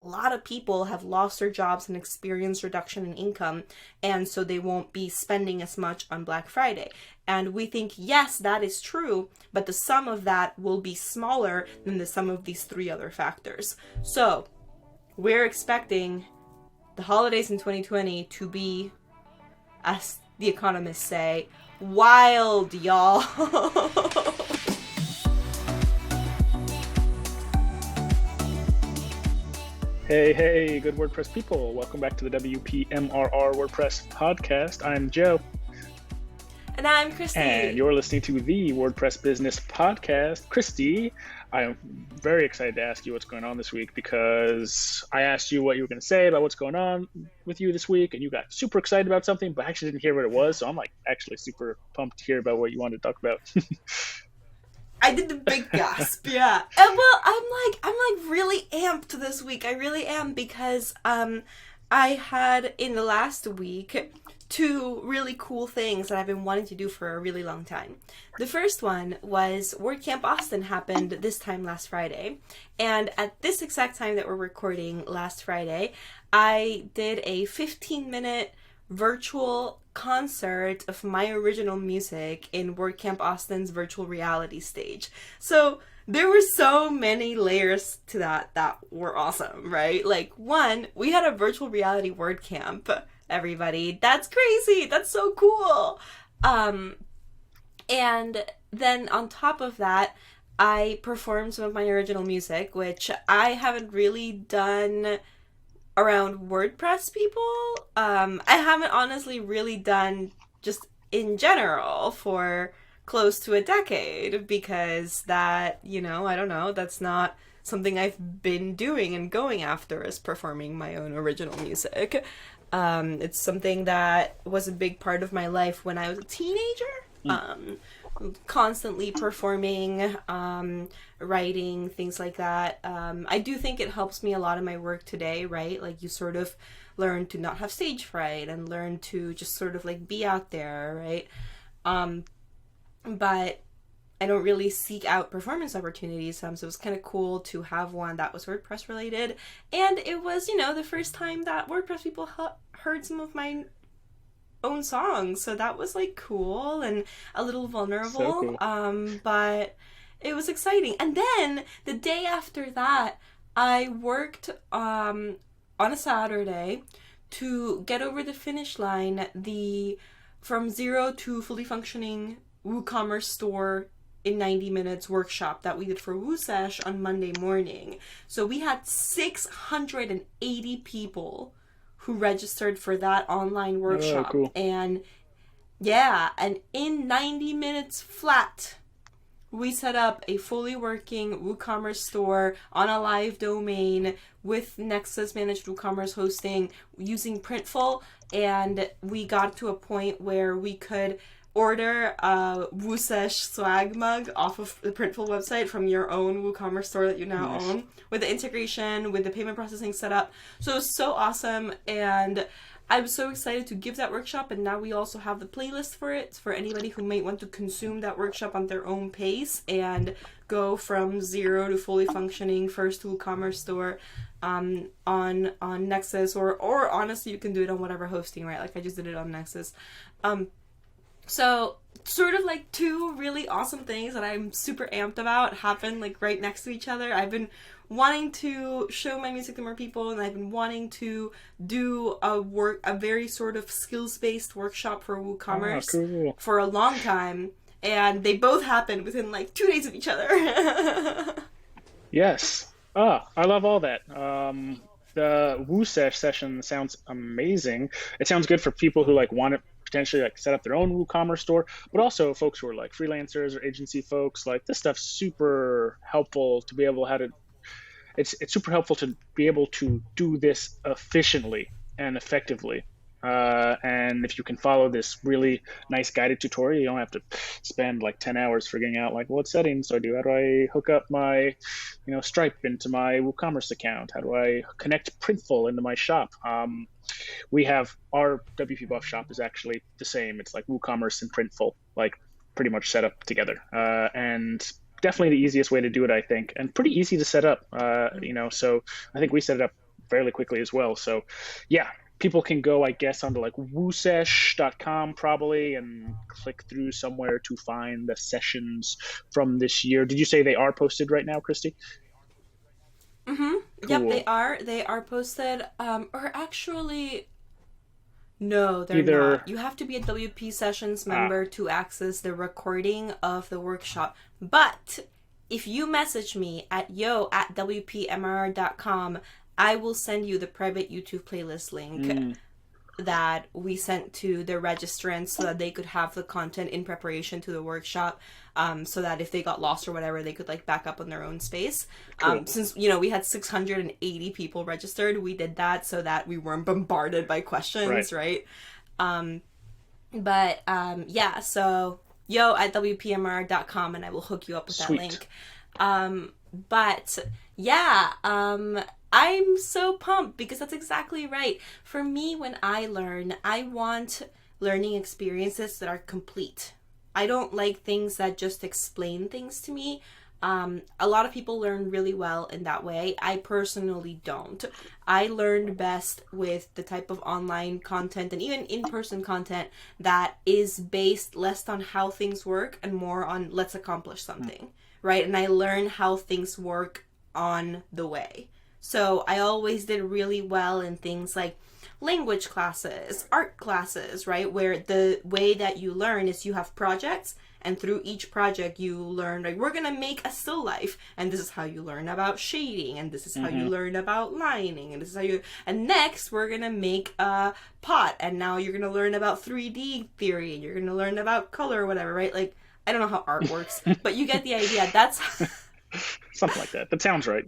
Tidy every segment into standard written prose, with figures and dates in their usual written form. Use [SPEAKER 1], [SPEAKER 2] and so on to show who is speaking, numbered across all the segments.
[SPEAKER 1] lot of people have lost their jobs and experienced reduction in income, and so they won't be spending as much on Black Friday. And we think, yes, that is true, but the sum of that will be smaller than the sum of these three other factors. So we're expecting the holidays in 2020 to be, as the economists say, wild, y'all.
[SPEAKER 2] Hey, good WordPress people. Welcome back to the WPMRR WordPress podcast. I'm Joe.
[SPEAKER 1] And I'm Christy.
[SPEAKER 2] And you're listening to the WordPress Business Podcast. Christy, I am very excited to ask you what's going on this week because I asked you what you were going to say about what's going on with you this week, and you got super excited about something, but I actually didn't hear what it was. So I'm like actually super pumped to hear about what you wanted to talk about.
[SPEAKER 1] I did the big gasp, yeah. And well, I'm like really amped this week. I really am because I had in the last week two really cool things that I've been wanting to do for a really long time. The first one was WordCamp Austin happened this time last Friday, and at this exact time that we're recording last Friday, I did a 15-minute virtual concert of my original music in WordCamp Austin's virtual reality stage. So there were so many layers to that were awesome, right? Like, one, we had a virtual reality WordCamp, everybody. That's crazy. That's so cool. And then on top of that, I performed some of my original music, which I haven't really done around WordPress people. I haven't honestly really done just in general for close to a decade because that, I don't know, that's not something I've been doing and going after is performing my own original music. It's something that was a big part of my life when I was a teenager. Constantly performing, writing, things like that. I do think it helps me a lot in my work today, right? Like you sort of learn to not have stage fright and learn to just sort of like be out there, right? But I don't really seek out performance opportunities, so it was kind of cool to have one that was WordPress related. And it was, the first time that WordPress people heard some of my own songs, so that was like cool and a little vulnerable.
[SPEAKER 2] So cool.
[SPEAKER 1] But it was exciting. And then the day after that, I worked on a Saturday to get over the finish line the from zero to fully functioning WooCommerce store in 90 minutes workshop that we did for WooSesh on Monday morning. So we had 680 people who registered for that online workshop.
[SPEAKER 2] Oh, cool.
[SPEAKER 1] And in 90 minutes flat, we set up a fully working WooCommerce store on a live domain with Nexus managed WooCommerce hosting using Printful, and we got to a point where we could order a WooSesh swag mug off of the Printful website from your own WooCommerce store that you now own, with the integration, with the payment processing set up. So it was so awesome, and I was so excited to give that workshop, and now we also have the playlist for it for anybody who might want to consume that workshop on their own pace and go from zero to fully functioning first WooCommerce store on Nexus, or honestly you can do it on whatever hosting, right? Like I just did it on Nexus. So sort of like two really awesome things that I'm super amped about happened like right next to each other. I've been wanting to show my music to more people, and I've been wanting to do a very sort of skills-based workshop for WooCommerce for a long time, and they both happened within like 2 days of each other.
[SPEAKER 2] Yes. I love all that. The WooSesh session sounds amazing. It sounds good for people who like want to potentially like set up their own WooCommerce store, but also folks who are like freelancers or agency folks. Like this stuff's super helpful to be able it's super helpful to be able to do this efficiently and effectively. And if you can follow this really nice guided tutorial, you don't have to spend like 10 hours figuring out like what settings do I do? How do I hook up my, Stripe into my WooCommerce account? How do I connect Printful into my shop? We have our WP Buff shop is actually the same. It's like WooCommerce and Printful, like pretty much set up together. And definitely the easiest way to do it, I think, and pretty easy to set up. So I think we set it up fairly quickly as well. So yeah, people can go, I guess, onto like woosesh.com probably and click through somewhere to find the sessions from this year. Did you say they are posted right now, Christy?
[SPEAKER 1] Mm-hmm. Yep, they
[SPEAKER 2] Cool.
[SPEAKER 1] are. They are posted. Or actually, no, they're
[SPEAKER 2] Either
[SPEAKER 1] not. You have to be a WP Sessions
[SPEAKER 2] ah,
[SPEAKER 1] member to access the recording of the workshop. But if you message me at yo@wpmrr.com, I will send you the private YouTube playlist link
[SPEAKER 2] mm,
[SPEAKER 1] that we sent to the registrants so that they could have the content in preparation to the workshop, so that if they got lost or whatever, they could like back up on their own space.
[SPEAKER 2] cool.
[SPEAKER 1] Since we had 680 people registered, we did that so that we weren't bombarded by
[SPEAKER 2] Right.
[SPEAKER 1] questions, right? But yeah, so yo@wpmr.com, and I will hook you up with that
[SPEAKER 2] Sweet.
[SPEAKER 1] link. But yeah, I'm so pumped because that's exactly right. For me, when I learn, I want learning experiences that are complete. I don't like things that just explain things to me. A lot of people learn really well in that way. I personally don't. I learned best with the type of online content and even in person content that is based less on how things work and more on let's accomplish something, right? And I learn how things work on the way. So I always did really well in things like language classes, art classes, right? Where the way that you learn is you have projects, and through each project you learn, like, we're gonna make a still life, and this is how you learn about shading, and this is how you
[SPEAKER 2] Hmm.
[SPEAKER 1] learn about lining, and this is how you, and next we're gonna make a pot, and now you're gonna learn about 3D theory, and you're gonna learn about color or whatever, right? Like, I don't know how art works, but you get the idea. That's
[SPEAKER 2] Something like that. That sounds right.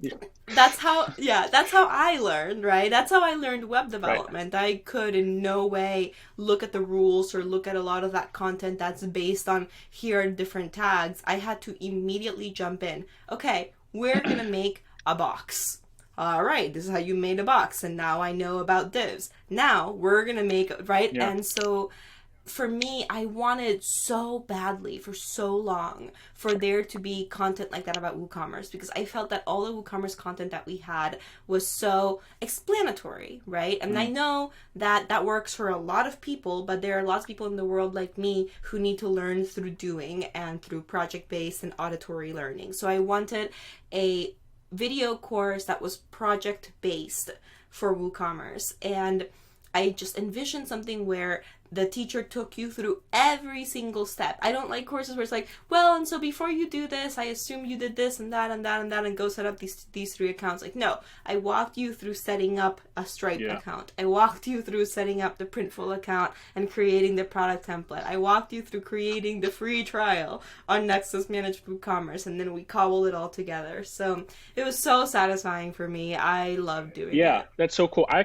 [SPEAKER 1] that's how, yeah, that's how I learned, right? That's how I learned web
[SPEAKER 2] Right.
[SPEAKER 1] development. I could in no way look at the rules or look at a lot of that content that's based on here are different tags. I had to immediately jump in. Okay, we're gonna make a box. All right, this is how you made a box, and now I know about divs. Now we're gonna make, right?
[SPEAKER 2] Yeah.
[SPEAKER 1] And so for me, I wanted so badly for so long for there to be content like that about WooCommerce, because I felt that all the WooCommerce content that we had was so explanatory, right? And I
[SPEAKER 2] Mm.
[SPEAKER 1] know that that works for a lot of people, but there are lots of people in the world like me who need to learn through doing and through project-based and auditory learning. So I wanted a video course that was project-based for WooCommerce, and I just envisioned something where the teacher took you through every single step. I don't like courses where it's like, well, and so before you do this, I assume you did this and that and that and that, and go set up these three accounts. Like, no, I walked you through setting up a Stripe
[SPEAKER 2] Yeah.
[SPEAKER 1] account. I walked you through setting up the Printful account and creating the product template. I walked you through creating the free trial on Nexus Managed WooCommerce, and then we cobbled it all together. So it was so satisfying for me. I love doing
[SPEAKER 2] Yeah,
[SPEAKER 1] it.
[SPEAKER 2] that's so cool. I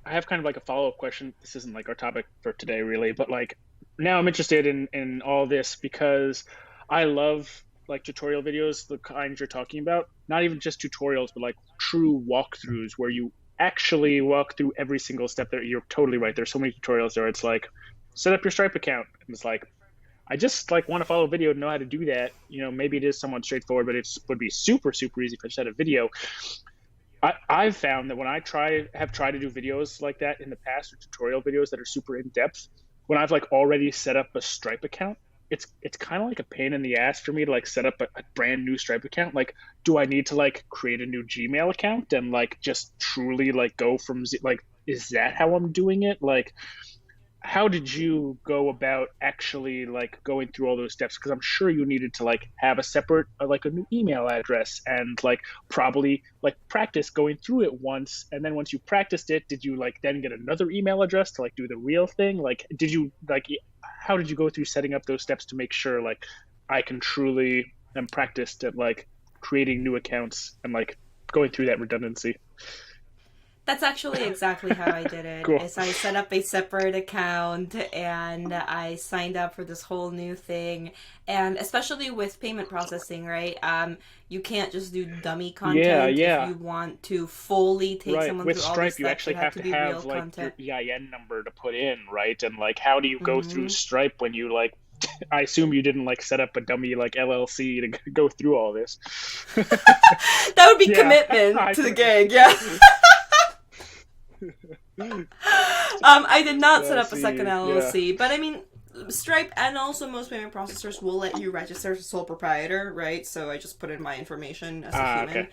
[SPEAKER 2] have kind of like a follow-up question. This isn't like our topic for today really, but like now I'm interested in all this because I love like tutorial videos, the kinds you're talking about. Not even just tutorials, but like true walkthroughs where you actually walk through every single step. There, you're totally right. There's so many tutorials there. It's like set up your Stripe account, and it's like I just like want to follow a video to know how to do that. Maybe it is somewhat straightforward, but it would be super, super easy if I just had a video. I've found that when have tried to do videos like that in the past, or tutorial videos that are super in depth, when I've like already set up a Stripe account, it's kind of like a pain in the ass for me to like set up a brand new Stripe account. Like, do I need to like create a new Gmail account and like just truly like go from like, is that how I'm doing it? Like, how did you go about actually like going through all those steps? Because I'm sure you needed to like have a separate like a new email address and like probably like practice going through it once, and then once you practiced it, did you like then get another email address to like do the real thing? Like, did you like how did you go through setting up those steps to make sure like I can truly am practiced at like creating new accounts and like going through that redundancy?
[SPEAKER 1] That's actually exactly how I did it.
[SPEAKER 2] Cool.
[SPEAKER 1] Is I set up a separate account and I signed up for this whole new thing. And especially with payment processing, right? You can't just do dummy
[SPEAKER 2] Yeah,
[SPEAKER 1] content if
[SPEAKER 2] yeah.
[SPEAKER 1] you want to fully take
[SPEAKER 2] Right.
[SPEAKER 1] someone
[SPEAKER 2] With
[SPEAKER 1] through all the
[SPEAKER 2] Stripe, you
[SPEAKER 1] steps.
[SPEAKER 2] actually
[SPEAKER 1] It had
[SPEAKER 2] have
[SPEAKER 1] to
[SPEAKER 2] to
[SPEAKER 1] be real
[SPEAKER 2] have like your
[SPEAKER 1] content.
[SPEAKER 2] EIN number to put in, right? And like, how do you go through
[SPEAKER 1] Hmm.
[SPEAKER 2] Stripe when you like? I assume you didn't like set up a dummy like LLC to go through all this.
[SPEAKER 1] That would be
[SPEAKER 2] Yeah,
[SPEAKER 1] commitment
[SPEAKER 2] I
[SPEAKER 1] to the
[SPEAKER 2] can.
[SPEAKER 1] gig, yeah. I did not set
[SPEAKER 2] I
[SPEAKER 1] up a second
[SPEAKER 2] see. Yeah.
[SPEAKER 1] LLC, but I mean, Stripe and also most payment processors will let you register as a sole proprietor, right? So I just put in my information as a
[SPEAKER 2] Ah,
[SPEAKER 1] human.
[SPEAKER 2] okay.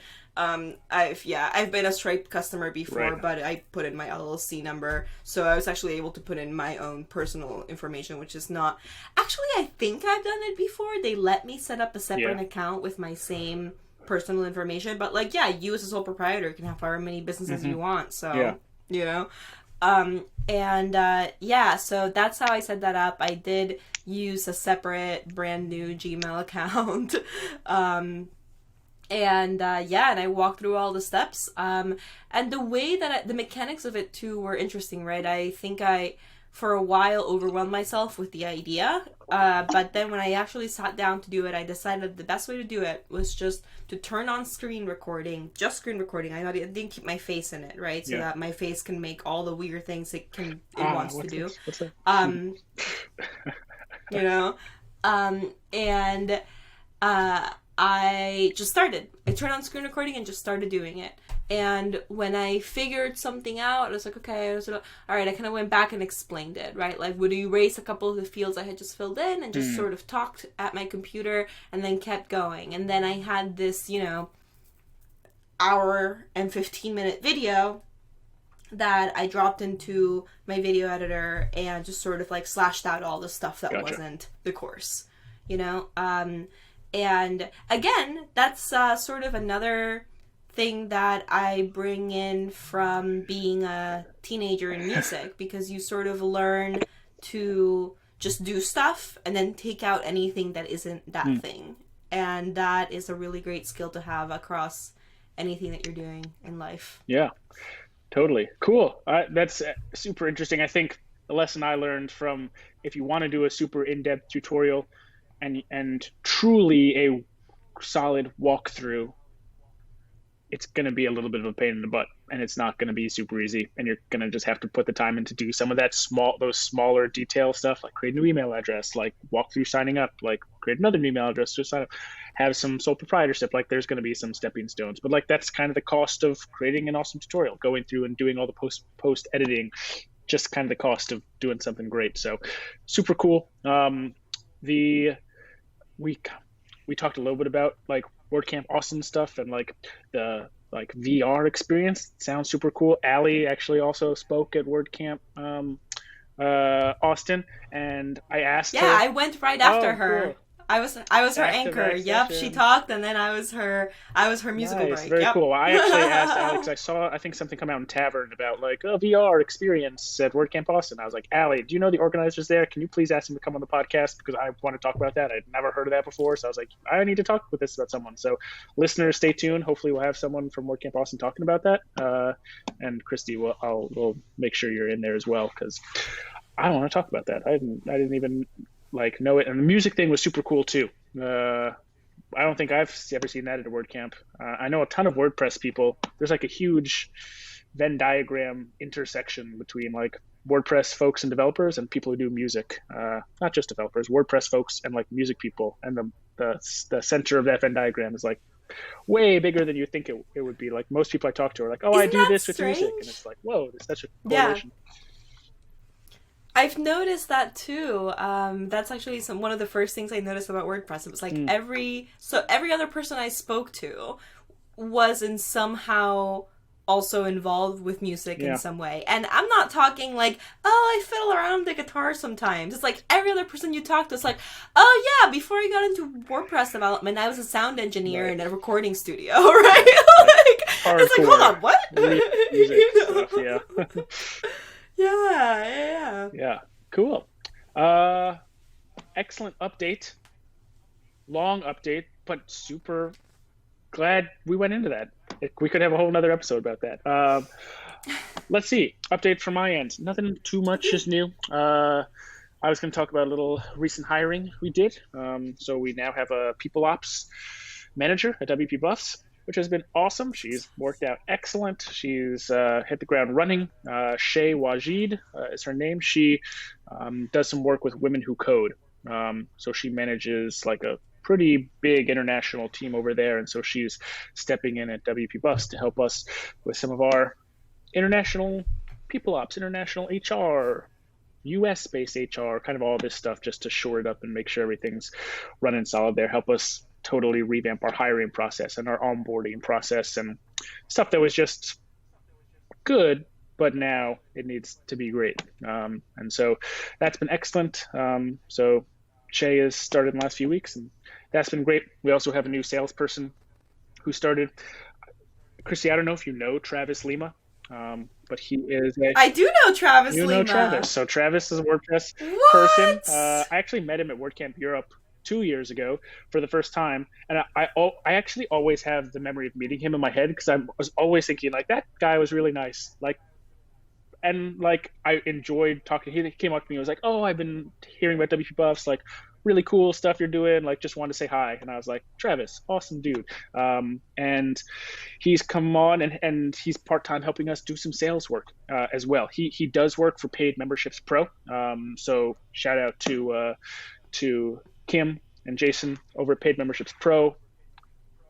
[SPEAKER 1] I've been a Stripe customer before,
[SPEAKER 2] Right.
[SPEAKER 1] but I put in my LLC number, so I was actually able to put in my own personal information, which is not. Actually, I think I've done it before. They let me set up a separate
[SPEAKER 2] Yeah.
[SPEAKER 1] account with my same personal information, but like, yeah, you as a sole proprietor can have however many businesses you want.
[SPEAKER 2] Yeah.
[SPEAKER 1] So you know, yeah, so that's how I set that up. I did use a separate brand new Gmail account. And I walked through all the steps. And the way that the mechanics of it too were interesting, right? I think I, for a while, overwhelmed myself with the idea. But then when I actually sat down to do it, I decided the best way to do it was just to turn on screen recording, just screen recording. I didn't keep my face in it, right? So
[SPEAKER 2] Yeah.
[SPEAKER 1] that my face can make all the weird things it wants to
[SPEAKER 2] What's
[SPEAKER 1] do.
[SPEAKER 2] this? What's that?
[SPEAKER 1] Um, you know, and I just started. I turned on screen recording and just started doing it. And when I figured something out, I was like, okay, all right, I kind of went back and explained it, right? Like, would erase a couple of the fields I had just filled in and just sort of talked at my computer and then kept going. And then I had this, hour and 15-minute video that I dropped into my video editor and just sort of like slashed out all the stuff that
[SPEAKER 2] Gotcha.
[SPEAKER 1] wasn't the course, and again, that's sort of another thing that I bring in from being a teenager in music, because you sort of learn to just do stuff and then take out anything that isn't that thing. And that is a really great skill to have across anything that you're doing in life.
[SPEAKER 2] Yeah. Totally. Cool. That's super interesting. I think the lesson I learned from, if you want to do a super in-depth tutorial and truly a solid walkthrough, it's going to be a little bit of a pain in the butt, and it's not going to be super easy, and you're going to just have to put the time in to do some of that those smaller detail stuff, like create a new email address, like walk through signing up, like create another new email address to sign up, have some sole proprietorship. Like, there's going to be some stepping stones, but like, that's kind of the cost of creating an awesome tutorial, going through and doing all the post editing, just kind of the cost of doing something great. So super cool. We talked a little bit about like WordCamp Austin stuff and like the VR experience. Sounds super cool. Allie actually also spoke at WordCamp Austin, and I asked her.
[SPEAKER 1] Yeah, I went right after her.
[SPEAKER 2] Cool.
[SPEAKER 1] I was her anchor. Yep, she talked, and then I was her musical
[SPEAKER 2] Nice,
[SPEAKER 1] break.
[SPEAKER 2] very
[SPEAKER 1] Yep.
[SPEAKER 2] cool. I actually asked Alex. I think something come out in Tavern about like a VR experience at WordCamp Austin. I was like, Allie, do you know the organizers there? Can you please ask them to come on the podcast, because I want to talk about that. I'd never heard of that before, so I was like, I need to talk with this about someone. So, listeners, stay tuned. Hopefully, we'll have someone from WordCamp Austin talking about that. And Christy, we'll make sure you're in there as well, because I don't want to talk about that. I didn't even like know it. And the music thing was super cool too. I don't think I've ever seen that at a WordCamp. I know a ton of WordPress people. There's like a huge Venn diagram intersection between like WordPress folks and developers and people who do music. Not just developers, WordPress folks and like music people. And the center of that Venn diagram is like way bigger than you think it would be. Like, most people I talk to are like, oh, I
[SPEAKER 1] Isn't
[SPEAKER 2] do
[SPEAKER 1] that
[SPEAKER 2] this with
[SPEAKER 1] strange?
[SPEAKER 2] music. And it's like, whoa, there's such a
[SPEAKER 1] Yeah.
[SPEAKER 2] correlation.
[SPEAKER 1] I've noticed that too. That's actually one of the first things I noticed about WordPress. It was like every other person I spoke to was in somehow also involved with music
[SPEAKER 2] Yeah.
[SPEAKER 1] in some way. And I'm not talking like, oh, I fiddle around the guitar sometimes. It's like every other person you talk to is like, oh yeah, before I got into WordPress development, I was a sound engineer
[SPEAKER 2] Right.
[SPEAKER 1] in a recording studio, right? Like, it's like, hold
[SPEAKER 2] Hardcore
[SPEAKER 1] on, what?
[SPEAKER 2] music
[SPEAKER 1] You know?
[SPEAKER 2] stuff, yeah.
[SPEAKER 1] Yeah.
[SPEAKER 2] Yeah, cool. Excellent update. Long update, but super glad we went into that. We could have a whole nother episode about that. Let's see. Update from my end. Nothing too much is new. I was going to talk about a little recent hiring we did. So we now have a people ops manager at WP Buffs, which has been awesome. She's worked out excellent. She's hit the ground running. Shay Wajid is her name. She does some work with Women Who Code. So she manages like a pretty big international team over there. And so she's stepping in at WP Buffs to help us with some of our international people ops, international HR, US based HR, kind of all this stuff just to shore it up and make sure everything's running solid there. Help us totally revamp our hiring process and our onboarding process and stuff that was just good, but now it needs to be great. And so that's been excellent. So Shay has started in the last few weeks, and that's been great. We also have a new salesperson who started. Chrissy, I don't know if you know Travis Lima, but he is a.
[SPEAKER 1] I do know Travis
[SPEAKER 2] You know
[SPEAKER 1] Lima.
[SPEAKER 2] Travis. So Travis is a WordPress person.
[SPEAKER 1] What?
[SPEAKER 2] I actually met him at WordCamp Europe 2 years ago for the first time, and I actually always have the memory of meeting him in my head because I was always thinking like that guy was really nice, like, and like I enjoyed talking. He came up to me and was like, "Oh, I've been hearing about WP Buffs, like really cool stuff you're doing. Like, just wanted to say hi." And I was like, "Travis, awesome dude." And he's come on and he's part time helping us do some sales work as well. He does work for Paid Memberships Pro. So shout out to Kim and Jason over at Paid Memberships Pro.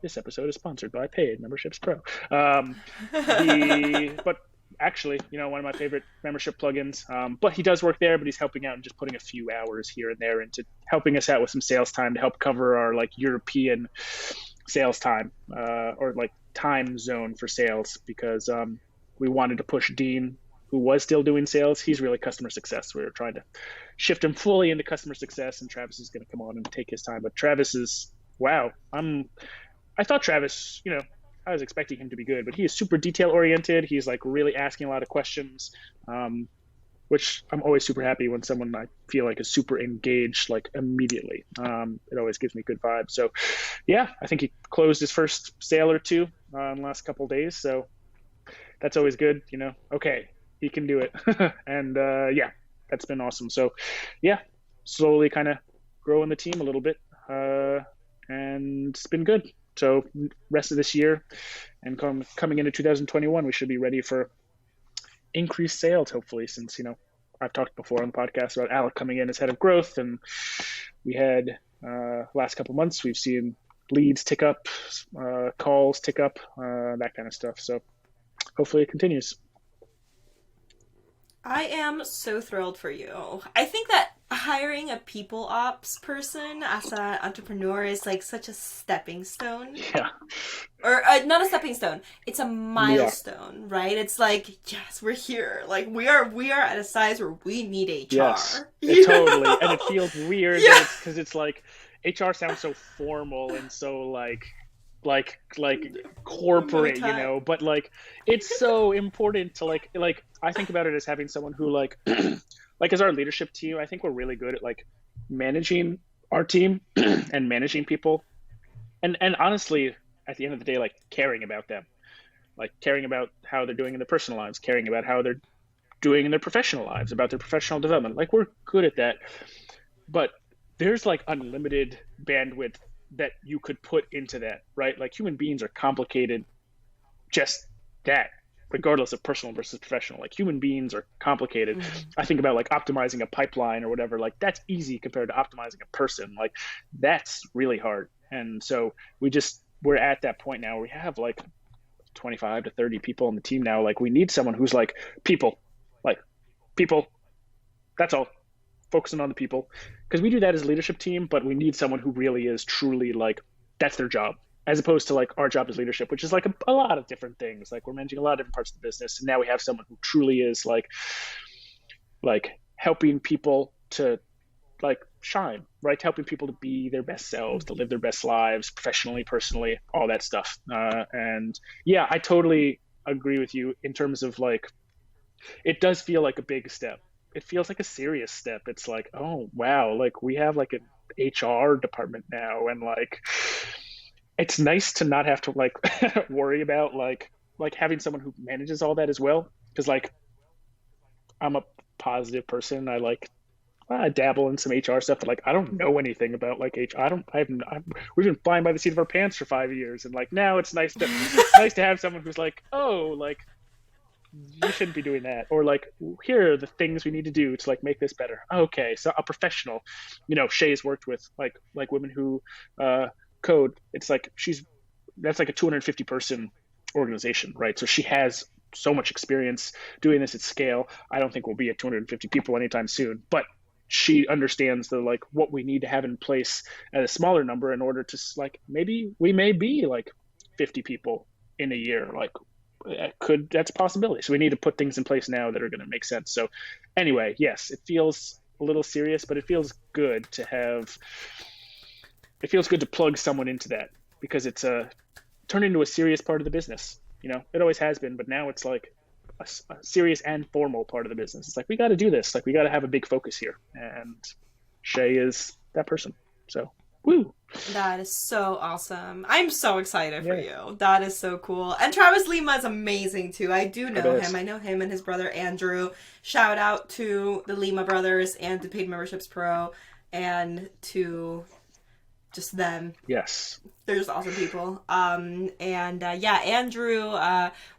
[SPEAKER 2] This episode is sponsored by Paid Memberships Pro. But actually, one of my favorite membership plugins. But he does work there, but he's helping out and just putting a few hours here and there into helping us out with some sales time to help cover our like European sales time or like time zone for sales because we wanted to push Dean, who was still doing sales. He's really customer success. We were trying to shift him fully into customer success, and Travis is going to come on and take his time. But Travis is, wow. I thought Travis, I was expecting him to be good, but he is super detail oriented. He's like really asking a lot of questions, which I'm always super happy when someone I feel like is super engaged, like immediately. It always gives me good vibes. So yeah, I think he closed his first sale or two in the last couple of days. So that's always good, okay, he can do it. And yeah, that's been awesome. So yeah, slowly kind of growing the team a little bit. And it's been good. So rest of this year and coming into 2021, we should be ready for increased sales, hopefully, since, I've talked before on the podcast about Alec coming in as head of growth. And we had last couple months, we've seen leads tick up, calls tick up, that kind of stuff. So hopefully it continues.
[SPEAKER 1] I am so thrilled for you. I think that hiring a people ops person as an entrepreneur is like such a stepping stone.
[SPEAKER 2] Yeah.
[SPEAKER 1] Or not a stepping stone. It's a milestone, right? It's like, yes, we're here. Like we are at a size where we need HR.
[SPEAKER 2] Yes, totally. And it feels weird because it's like HR sounds so formal and so like corporate, but like it's so important to like I think about it as having someone who like as our leadership team, I think we're really good at like managing our team and managing people and honestly at the end of the day like caring about them, like caring about how they're doing in their personal lives, caring about how they're doing in their professional lives, about their professional development. Like we're good at that, but there's like unlimited bandwidth that you could put into that, right? Like human beings are complicated, just that, regardless of personal versus professional. Like human beings are complicated. Mm-hmm. I think about like optimizing a pipeline or whatever, like that's easy compared to optimizing a person. Like that's really hard. And so we're at that point now where we have like 25 to 30 people on the team now. Like we need someone who's like people, that's all. Focusing on the people, because we do that as a leadership team, but we need someone who really is truly like that's their job, as opposed to like our job as leadership, which is like a lot of different things. Like we're managing a lot of different parts of the business, and now we have someone who truly is like helping people to like shine, right? Helping people to be their best selves, to live their best lives, professionally, personally, all that stuff. And yeah, I totally agree with you in terms of like it does feel like a big step. It feels like a serious step. It's like, oh wow, like we have like an HR department now, and like it's nice to not have to like worry about like having someone who manages all that as well. Because like I'm a positive person. I dabble in some HR stuff, but like I don't know anything about like HR. We've been flying by the seat of our pants for 5 years, and like now it's nice to have someone who's like, oh, like you shouldn't be doing that, or like here are the things we need to do to like make this better. Okay, so a professional, Shay's worked with like women who code. It's like that's like a 250 person organization, right? So she has so much experience doing this at scale. I don't think we'll be at 250 people anytime soon, but she understands the like what we need to have in place at a smaller number in order to like maybe we may be like 50 people in a year. Like that's a possibility. So we need to put things in place now that are going to make sense. So anyway, yes, it feels a little serious, but it feels good to have. It feels good to plug someone into that because it's turned into a serious part of the business. It always has been, but now it's like a serious and formal part of the business. It's like, we got to do this. Like, we got to have a big focus here. And Shay is that person. So, woo.
[SPEAKER 1] That is so awesome. I'm so excited for you. That is so cool. And Travis Lima is amazing too. I do know him. I know him and his brother Andrew. Shout out to the Lima brothers and to Paid Memberships Pro and to just them.
[SPEAKER 2] Yes.
[SPEAKER 1] They're just awesome people. Andrew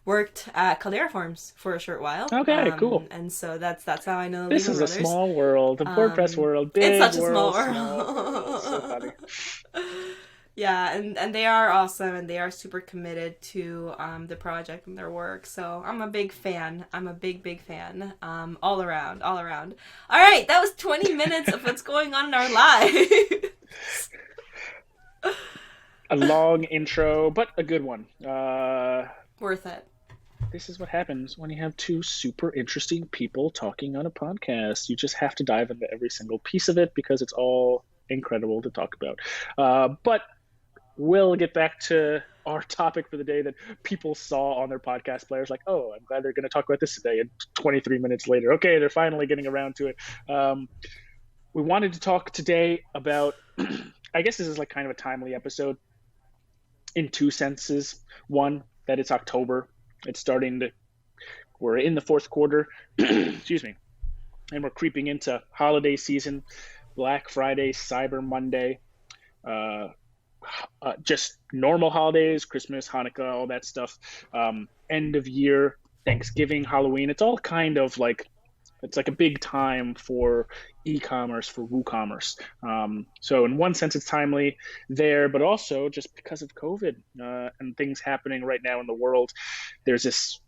[SPEAKER 1] worked at Caldera Farms for a short while.
[SPEAKER 2] Okay, cool.
[SPEAKER 1] And so that's how I know
[SPEAKER 2] this
[SPEAKER 1] Lima
[SPEAKER 2] is
[SPEAKER 1] brothers.
[SPEAKER 2] A small world, a WordPress world. Big
[SPEAKER 1] it's such a
[SPEAKER 2] world,
[SPEAKER 1] small world.
[SPEAKER 2] So funny.
[SPEAKER 1] Yeah, and they are awesome, and they are super committed to the project and their work. So I'm a big fan. I'm a big fan. All around. All right, that was 20 minutes of what's going on in our lives.
[SPEAKER 2] A long intro, but a good one.
[SPEAKER 1] Worth it.
[SPEAKER 2] This is what happens when you have two super interesting people talking on a podcast. You just have to dive into every single piece of it because it's all incredible to talk about. But we'll get back to our topic for the day that people saw on their podcast players. Like, oh, I'm glad they're going to talk about this today. And 23 minutes later, okay, they're finally getting around to it. We wanted to talk today about, I guess this is like kind of a timely episode in two senses. One, that it's October. We're in the fourth quarter, excuse me, and we're creeping into holiday season, Black Friday, Cyber Monday, just normal holidays, Christmas, Hanukkah, all that stuff, end of year, Thanksgiving, Halloween. It's all kind of like, it's like a big time for e-commerce, for WooCommerce. So in one sense, it's timely there, but also just because of COVID and things happening right now in the world, there's this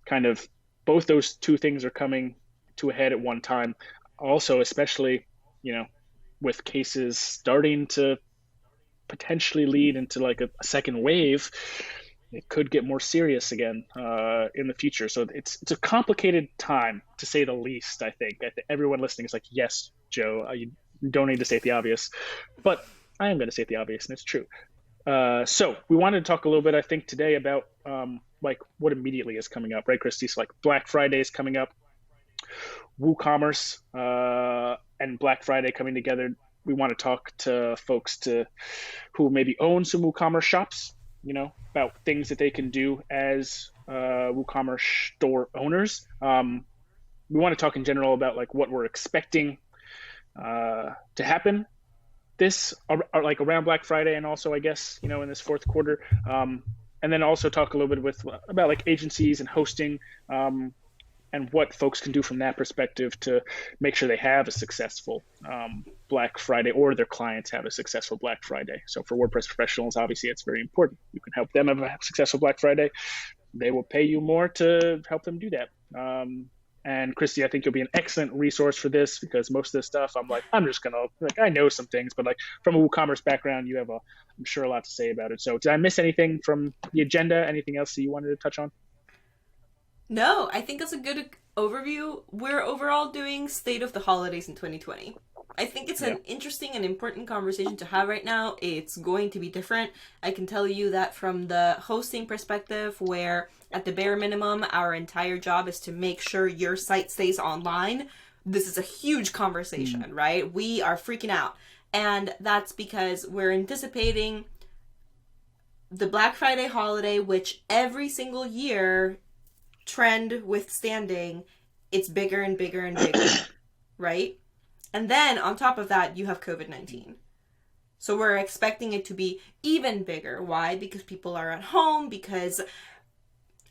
[SPEAKER 2] kind of, both those two things are coming to a head at one time. Also, especially, with cases starting to potentially lead into like a second wave, it could get more serious again in the future. So it's a complicated time, to say the least, I think. Everyone listening is like, yes, Joe, you don't need to state the obvious. But I am going to state the obvious, and it's true. So we wanted to talk a little bit, I think, today about like what immediately is coming up, right, Christy? So like Black Friday is coming up, WooCommerce and Black Friday coming together. We want to talk to folks who maybe own some WooCommerce shops, about things that they can do as WooCommerce store owners. We want to talk in general about like what we're expecting to happen like around Black Friday, and also I guess in this fourth quarter, and then also talk a little bit about like agencies and hosting, and what folks can do from that perspective to make sure they have a successful Black Friday, or their clients have a successful Black Friday. So for WordPress professionals, obviously it's very important. You can help them have a successful Black Friday. They will pay you more to help them do that. And Christy, I think you'll be an excellent resource for this, because most of this stuff, I'm just going to, like, I know some things, but like from a WooCommerce background, you have I'm sure a lot to say about it. So did I miss anything from the agenda? Anything else that you wanted to touch on?
[SPEAKER 1] No, I think that's a good overview. We're overall doing state of the holidays in 2020. I think it's an interesting and important conversation to have right now. It's going to be different. I can tell you that from the hosting perspective, where at the bare minimum, our entire job is to make sure your site stays online. This is a huge conversation, right? We are freaking out. And that's because we're anticipating the Black Friday holiday, which every single year, trend withstanding, it's bigger and bigger and bigger, right? And then on top of that, you have COVID-19. So we're expecting it to be even bigger. Why? Because people are at home, because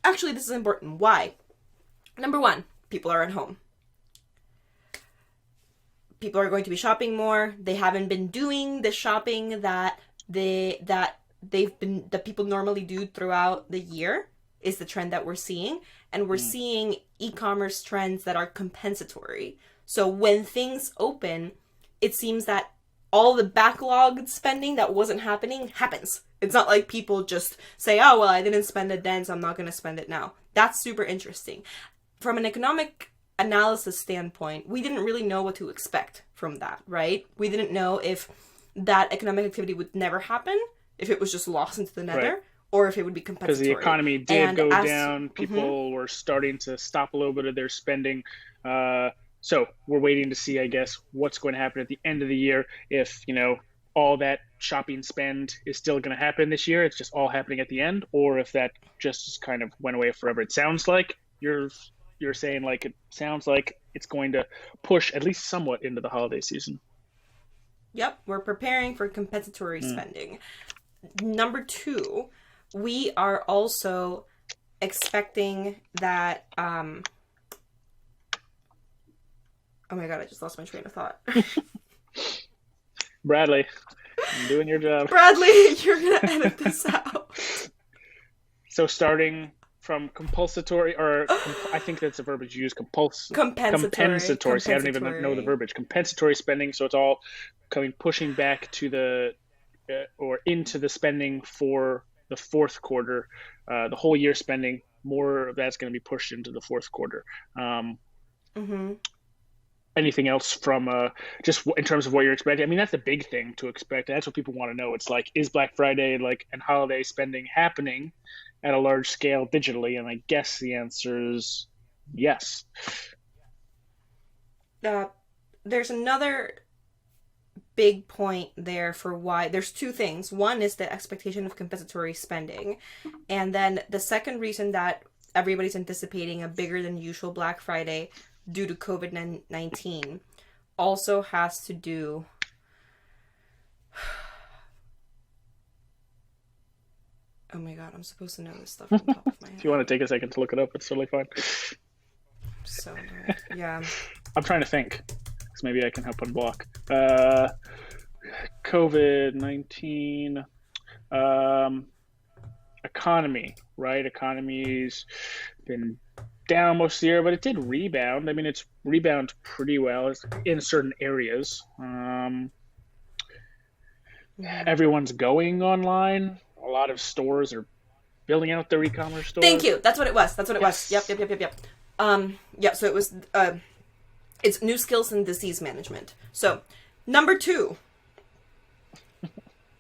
[SPEAKER 1] actually this is important. Why? Number one, people are at home. People are going to be shopping more. They haven't been doing the shopping that people normally do throughout the year. is the trend that we're seeing. And we're seeing e-commerce trends that are compensatory. So when things open, it seems that all the backlogged spending that wasn't happening happens. It's not like people just say, oh, well, I didn't spend it then, so I'm not going to spend it now. That's super interesting. From an economic analysis standpoint, we didn't really know what to expect from that, right? We didn't know if that economic activity would never happen, if it was just lost into the nether,
[SPEAKER 2] Right.
[SPEAKER 1] or if it would be compensatory.
[SPEAKER 2] Because the economy did
[SPEAKER 1] And
[SPEAKER 2] go
[SPEAKER 1] as-
[SPEAKER 2] down. People were starting to stop a little bit of their spending. So we're waiting to see, I guess, what's going to happen at the end of the year. If, all that shopping spend is still going to happen this year, it's just all happening at the end, or if that just kind of went away forever. It sounds like you're saying, like, it sounds like it's going to push at least somewhat into the holiday season.
[SPEAKER 1] Yep, we're preparing for compensatory spending. Number 2, we are also expecting that oh my god, I just lost my train of thought.
[SPEAKER 2] Bradley, I'm doing your job.
[SPEAKER 1] Bradley, you're gonna edit this out.
[SPEAKER 2] So starting from compulsory, I think that's the verbiage you use, compensatory. See, I don't even know the verbiage. Compensatory spending, so it's all pushing back to the or into the spending for the fourth quarter. The whole year spending, more of that's going to be pushed into the fourth quarter. Anything else from just in terms of what you're expecting? I mean, that's the big thing to expect. That's what people want to know. It's like, is Black Friday and holiday spending happening at a large scale digitally? And I guess the answer is yes.
[SPEAKER 1] There's another big point there for why. There's 2 things. One is the expectation of compensatory spending. And then the second reason that everybody's anticipating a bigger than usual Black Friday due to COVID-19 also has to do oh my god, I'm supposed to know this stuff on top of my head.
[SPEAKER 2] If you want to take a second to look it up, it's totally fine.
[SPEAKER 1] So yeah.
[SPEAKER 2] I'm trying to think, because maybe I can help unblock. COVID-19 economy, right? Economy's been down most of the year, but it did rebound. I mean, it's rebound pretty well in certain areas. Everyone's going online. A lot of stores are building out their e-commerce stores.
[SPEAKER 1] Thank you. That's what it was. Yep. Yeah, so it was it's new skills in disease management. So, number 2,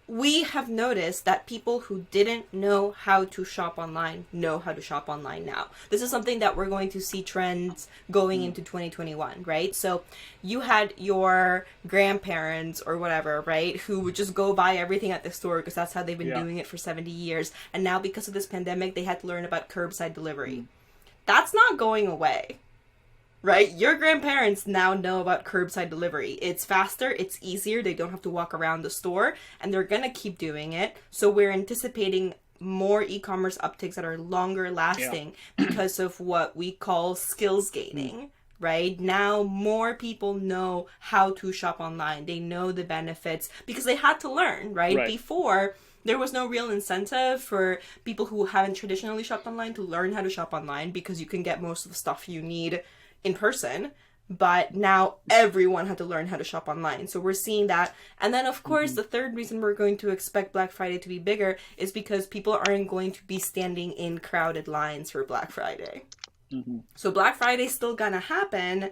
[SPEAKER 1] we have noticed that people who didn't know how to shop online know how to shop online now. This is something that we're going to see trends going into 2021, right? So you had your grandparents or whatever, right, who would just go buy everything at the store because that's how they've been doing it for 70 years. And now because of this pandemic, they had to learn about curbside delivery. That's not going away. Right? Your grandparents now know about curbside delivery. It's faster, it's easier, they don't have to walk around the store, and they're gonna keep doing it. So we're anticipating more e-commerce upticks that are longer lasting because of what we call skills gaining. Right? Now more people know how to shop online. They know the benefits because they had to learn, right? Before, there was no real incentive for people who haven't traditionally shopped online to learn how to shop online because you can get most of the stuff you need in person, but now everyone had to learn how to shop online. So we're seeing that. And then, of course, the third reason we're going to expect Black Friday to be bigger is because people aren't going to be standing in crowded lines for Black Friday. So Black Friday's still gonna happen,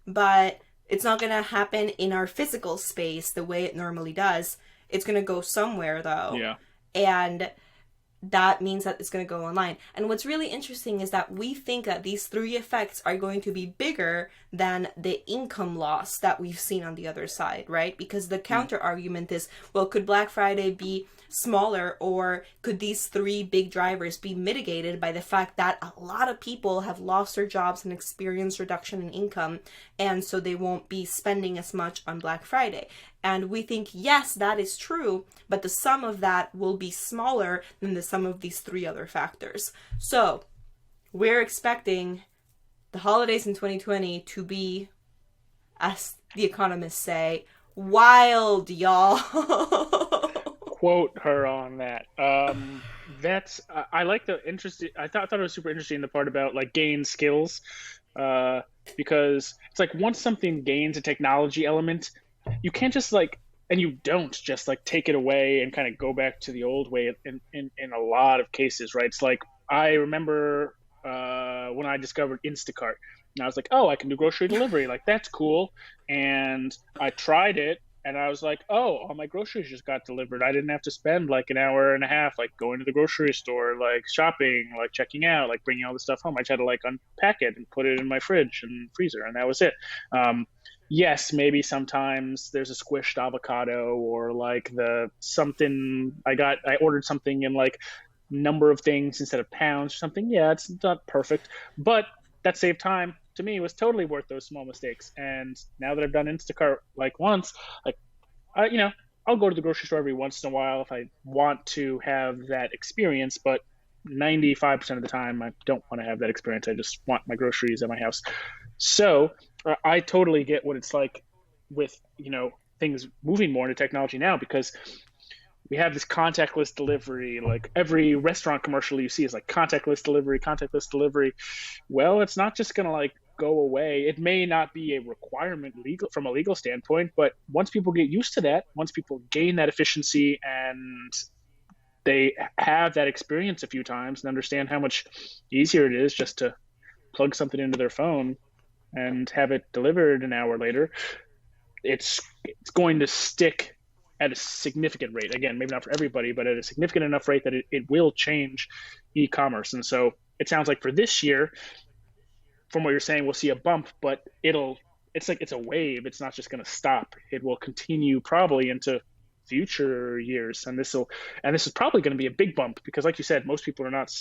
[SPEAKER 1] but it's not gonna happen in our physical space the way it normally does. It's gonna go somewhere, though.
[SPEAKER 2] Yeah.
[SPEAKER 1] And that means that it's going to go online. And what's really interesting is that we think that these 3 effects are going to be bigger than the income loss that we've seen on the other side, right? Because the counter argument is, well, could Black Friday be smaller, or could these 3 big drivers be mitigated by the fact that a lot of people have lost their jobs and experienced reduction in income, and so they won't be spending as much on Black Friday? And we think, yes, that is true, but the sum of that will be smaller than the sum of these 3 other factors. So we're expecting the holidays in 2020 to be, as the economists say, wild, y'all.
[SPEAKER 2] Quote her on that. That's I like the interesting. I thought it was super interesting the part about like gain skills, uh, because it's like once something gains a technology element, you can't just like and you don't just like take it away and kind of go back to the old way in a lot of cases, right? It's like I remember when I discovered Instacart, and I was like, oh, I can do grocery delivery, like that's cool, and I tried it and I was like, oh, all my groceries just got delivered. I didn't have to spend like an hour and a half, like going to the grocery store, like shopping, like checking out, like bringing all the stuff home. I just had to like unpack it and put it in my fridge and freezer, and that was it. Um, yes, maybe sometimes there's a squished avocado or like the something I ordered something in like number of things instead of pounds or something. Yeah, it's not perfect, but that saved time to me was totally worth those small mistakes. And now that I've done Instacart like once, like you know, I'll go to the grocery store every once in a while if I want to have that experience, but 95% of the time I don't want to have that experience. I just want my groceries at my house. So I totally get what it's like with, things moving more into technology now because we have this contactless delivery. Like every restaurant commercial you see is like contactless delivery, contactless delivery. Well, it's not just going to like go away. It may not be a requirement legal from a legal standpoint, but once people get used to that, once people gain that efficiency and they have that experience a few times and understand how much easier it is just to plug something into their phone and have it delivered an hour later, it's going to stick at a significant rate. Again, maybe not for everybody, but at a significant enough rate that it will change e-commerce. And so it sounds like for this year, from what you're saying, we'll see a bump, but it's a wave. It's not just going to stop. It will continue probably into future years, and this is probably going to be a big bump because, like you said, most people are not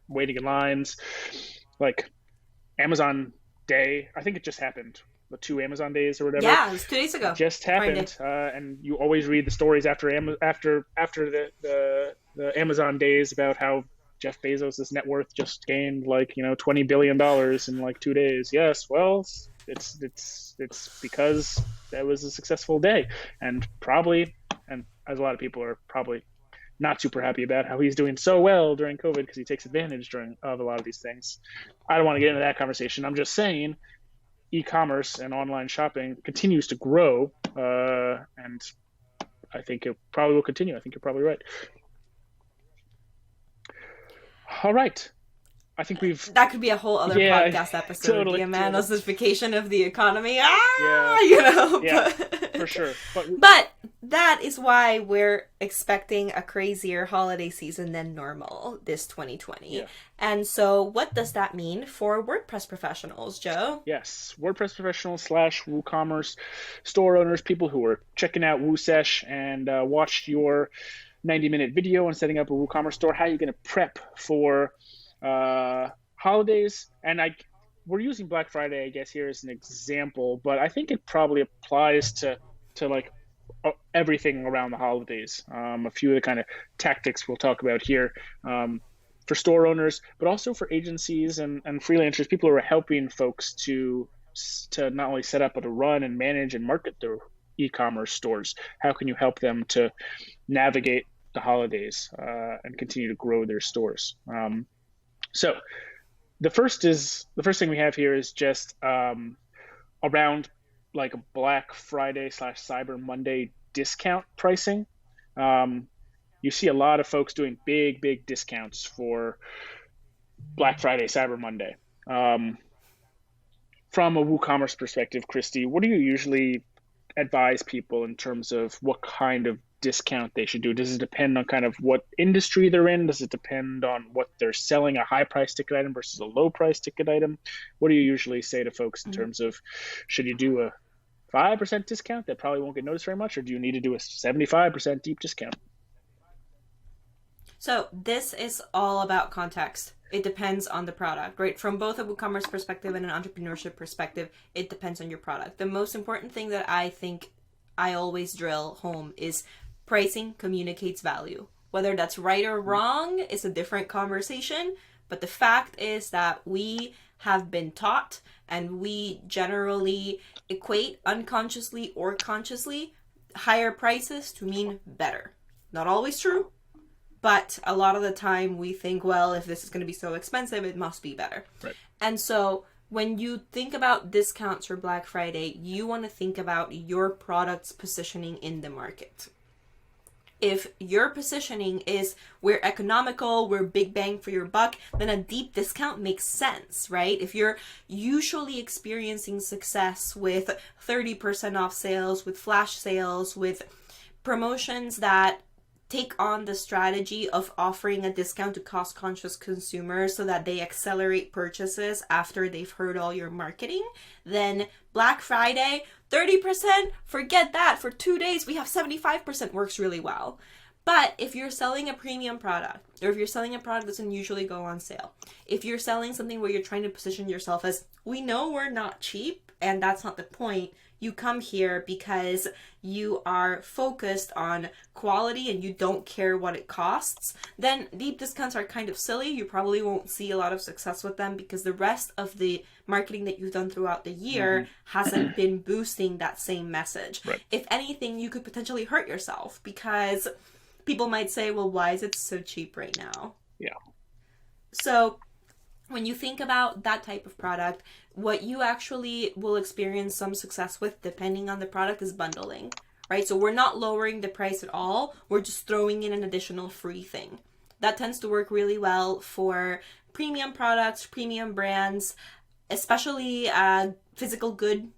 [SPEAKER 2] waiting in lines. Like Amazon Day, I think it just happened. The 2 Amazon days or whatever.
[SPEAKER 1] Yeah, it was 2 days ago.
[SPEAKER 2] Just happened, and you always read the stories after the Amazon days about how Jeff Bezos' net worth just gained like $20 billion in like 2 days. Yes, well, it's because that was a successful day, and as a lot of people are probably not super happy about how he's doing so well during COVID because he takes advantage of a lot of these things. I don't want to get into that conversation. I'm just saying e-commerce and online shopping continues to grow, and I think it probably will continue. I think you're probably right. All right. I think
[SPEAKER 1] that could be a whole other podcast episode.
[SPEAKER 2] Totally,
[SPEAKER 1] the Amazonification of the economy.
[SPEAKER 2] Yeah, for sure.
[SPEAKER 1] But that is why we're expecting a crazier holiday season than normal this 2020.
[SPEAKER 2] Yeah.
[SPEAKER 1] And so what does that mean for WordPress professionals, Joe?
[SPEAKER 2] Yes, WordPress professionals / WooCommerce store owners, people who are checking out WooSesh and watched your 90-minute video on setting up a WooCommerce store. How are you going to prep for holidays? And we're using Black Friday, I guess, here as an example, but I think it probably applies to like everything around the holidays. A few of the kind of tactics we'll talk about here for store owners, but also for agencies and freelancers, people who are helping folks to not only set up but to run and manage and market their e-commerce stores. How can you help them to navigate the holidays and continue to grow their stores? So the first thing we have here is just around like a Black Friday / Cyber Monday discount pricing. You see a lot of folks doing big discounts for Black Friday, Cyber Monday. From a WooCommerce perspective, Christy, what do you usually advise people in terms of what kind of discount they should do? Does it depend on kind of what industry they're in? Does it depend on what they're selling, a high price ticket item versus a low price ticket item? What do you usually say to folks in terms of, should you do a 5% discount that probably won't get noticed very much, or do you need to do a 75% deep discount?
[SPEAKER 1] So this is all about context. It depends on the product, right? From both a WooCommerce perspective and an entrepreneurship perspective, it depends on your product. The most important thing that I think I always drill home is pricing communicates value. Whether that's right or wrong is a different conversation, but the fact is that we have been taught and we generally equate unconsciously or consciously higher prices to mean better. Not always true, but a lot of the time we think, well, if this is going to be so expensive, it must be better.
[SPEAKER 2] Right.
[SPEAKER 1] And so when you think about discounts for Black Friday, you want to think about your product's positioning in the market. If your positioning is we're economical, we're big bang for your buck, then a deep discount makes sense, right? If you're usually experiencing success with 30% off sales, with flash sales, with promotions that take on the strategy of offering a discount to cost-conscious consumers so that they accelerate purchases after they've heard all your marketing, then Black Friday, 30%, forget that. For 2 days, we have 75% works really well. But if you're selling a premium product, or if you're selling a product that doesn't usually go on sale, if you're selling something where you're trying to position yourself as, we know we're not cheap, and that's not the point, you come here because you are focused on quality and you don't care what it costs, then deep discounts are kind of silly. You probably won't see a lot of success with them because the rest of the marketing that you've done throughout the year hasn't been boosting that same message.
[SPEAKER 2] Right.
[SPEAKER 1] If anything, you could potentially hurt yourself because people might say, well, why is it so cheap right now?
[SPEAKER 2] Yeah.
[SPEAKER 1] So when you think about that type of product, what you actually will experience some success with, depending on the product, is bundling, right? So we're not lowering the price at all. We're just throwing in an additional free thing. That tends to work really well for premium products, premium brands, especially physical good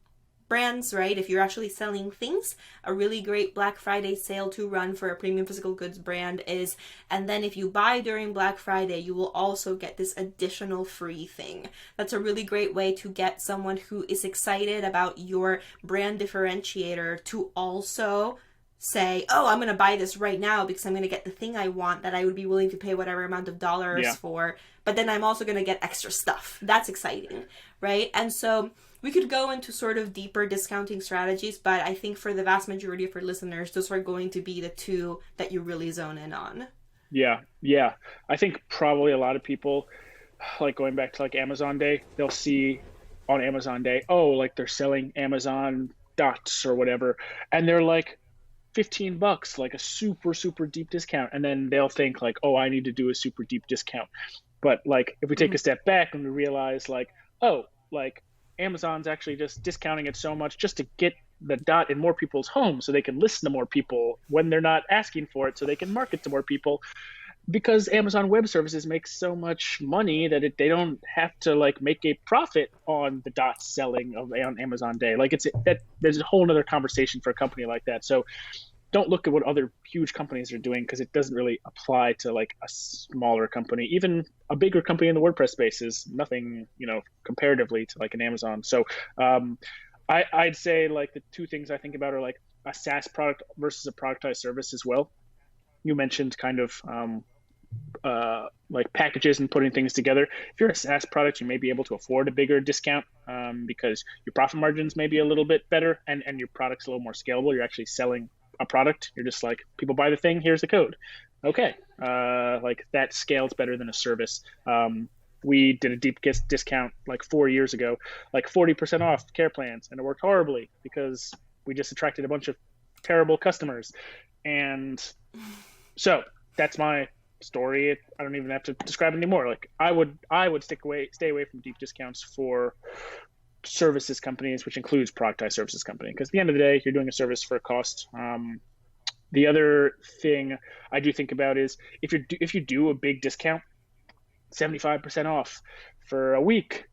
[SPEAKER 1] brands, right? If you're actually selling things, a really great Black Friday sale to run for a premium physical goods brand is, and then if you buy during Black Friday, you will also get this additional free thing. That's a really great way to get someone who is excited about your brand differentiator to also say, oh, I'm going to buy this right now because I'm going to get the thing I want that I would be willing to pay whatever amount of dollars for, but then I'm also going to get extra stuff. That's exciting, right? And so we could go into sort of deeper discounting strategies, but I think for the vast majority of our listeners, those are going to be the two that you really zone in on.
[SPEAKER 2] Yeah. I think probably a lot of people, like going back to like Amazon Day, they'll see on Amazon Day, oh, like they're selling Amazon dots or whatever, and they're like $15, like a super, super deep discount. And then they'll think like, oh, I need to do a super deep discount. But like, if we take a step back and we realize like, oh, like Amazon's actually just discounting it so much just to get the dot in more people's homes so they can listen to more people when they're not asking for it, so they can market to more people, because Amazon Web Services makes so much money that they don't have to like make a profit on the dot selling on Amazon Day. Like there's a whole other conversation for a company like that. So don't look at what other huge companies are doing, because it doesn't really apply to like a smaller company. Even a bigger company in the WordPress space is nothing, comparatively to like an Amazon. So I'd say like the two things I think about are like a SaaS product versus a productized service as well. You mentioned kind of like packages and putting things together. If you're a SaaS product, you may be able to afford a bigger discount because your profit margins may be a little bit better and your product's a little more scalable. You're actually selling a product. You're just like, people buy the thing, here's the code. Okay. Like that scales better than a service. We did a deep discount like 4 years ago, like 40% off care plans. And it worked horribly because we just attracted a bunch of terrible customers. And so that's my story. I don't even have to describe it anymore. Like I would stay away from deep discounts for services companies, which includes productized services company, because at the end of the day, you're doing a service for a cost. The other thing I do think about is if you do a big discount, 75% off for a week,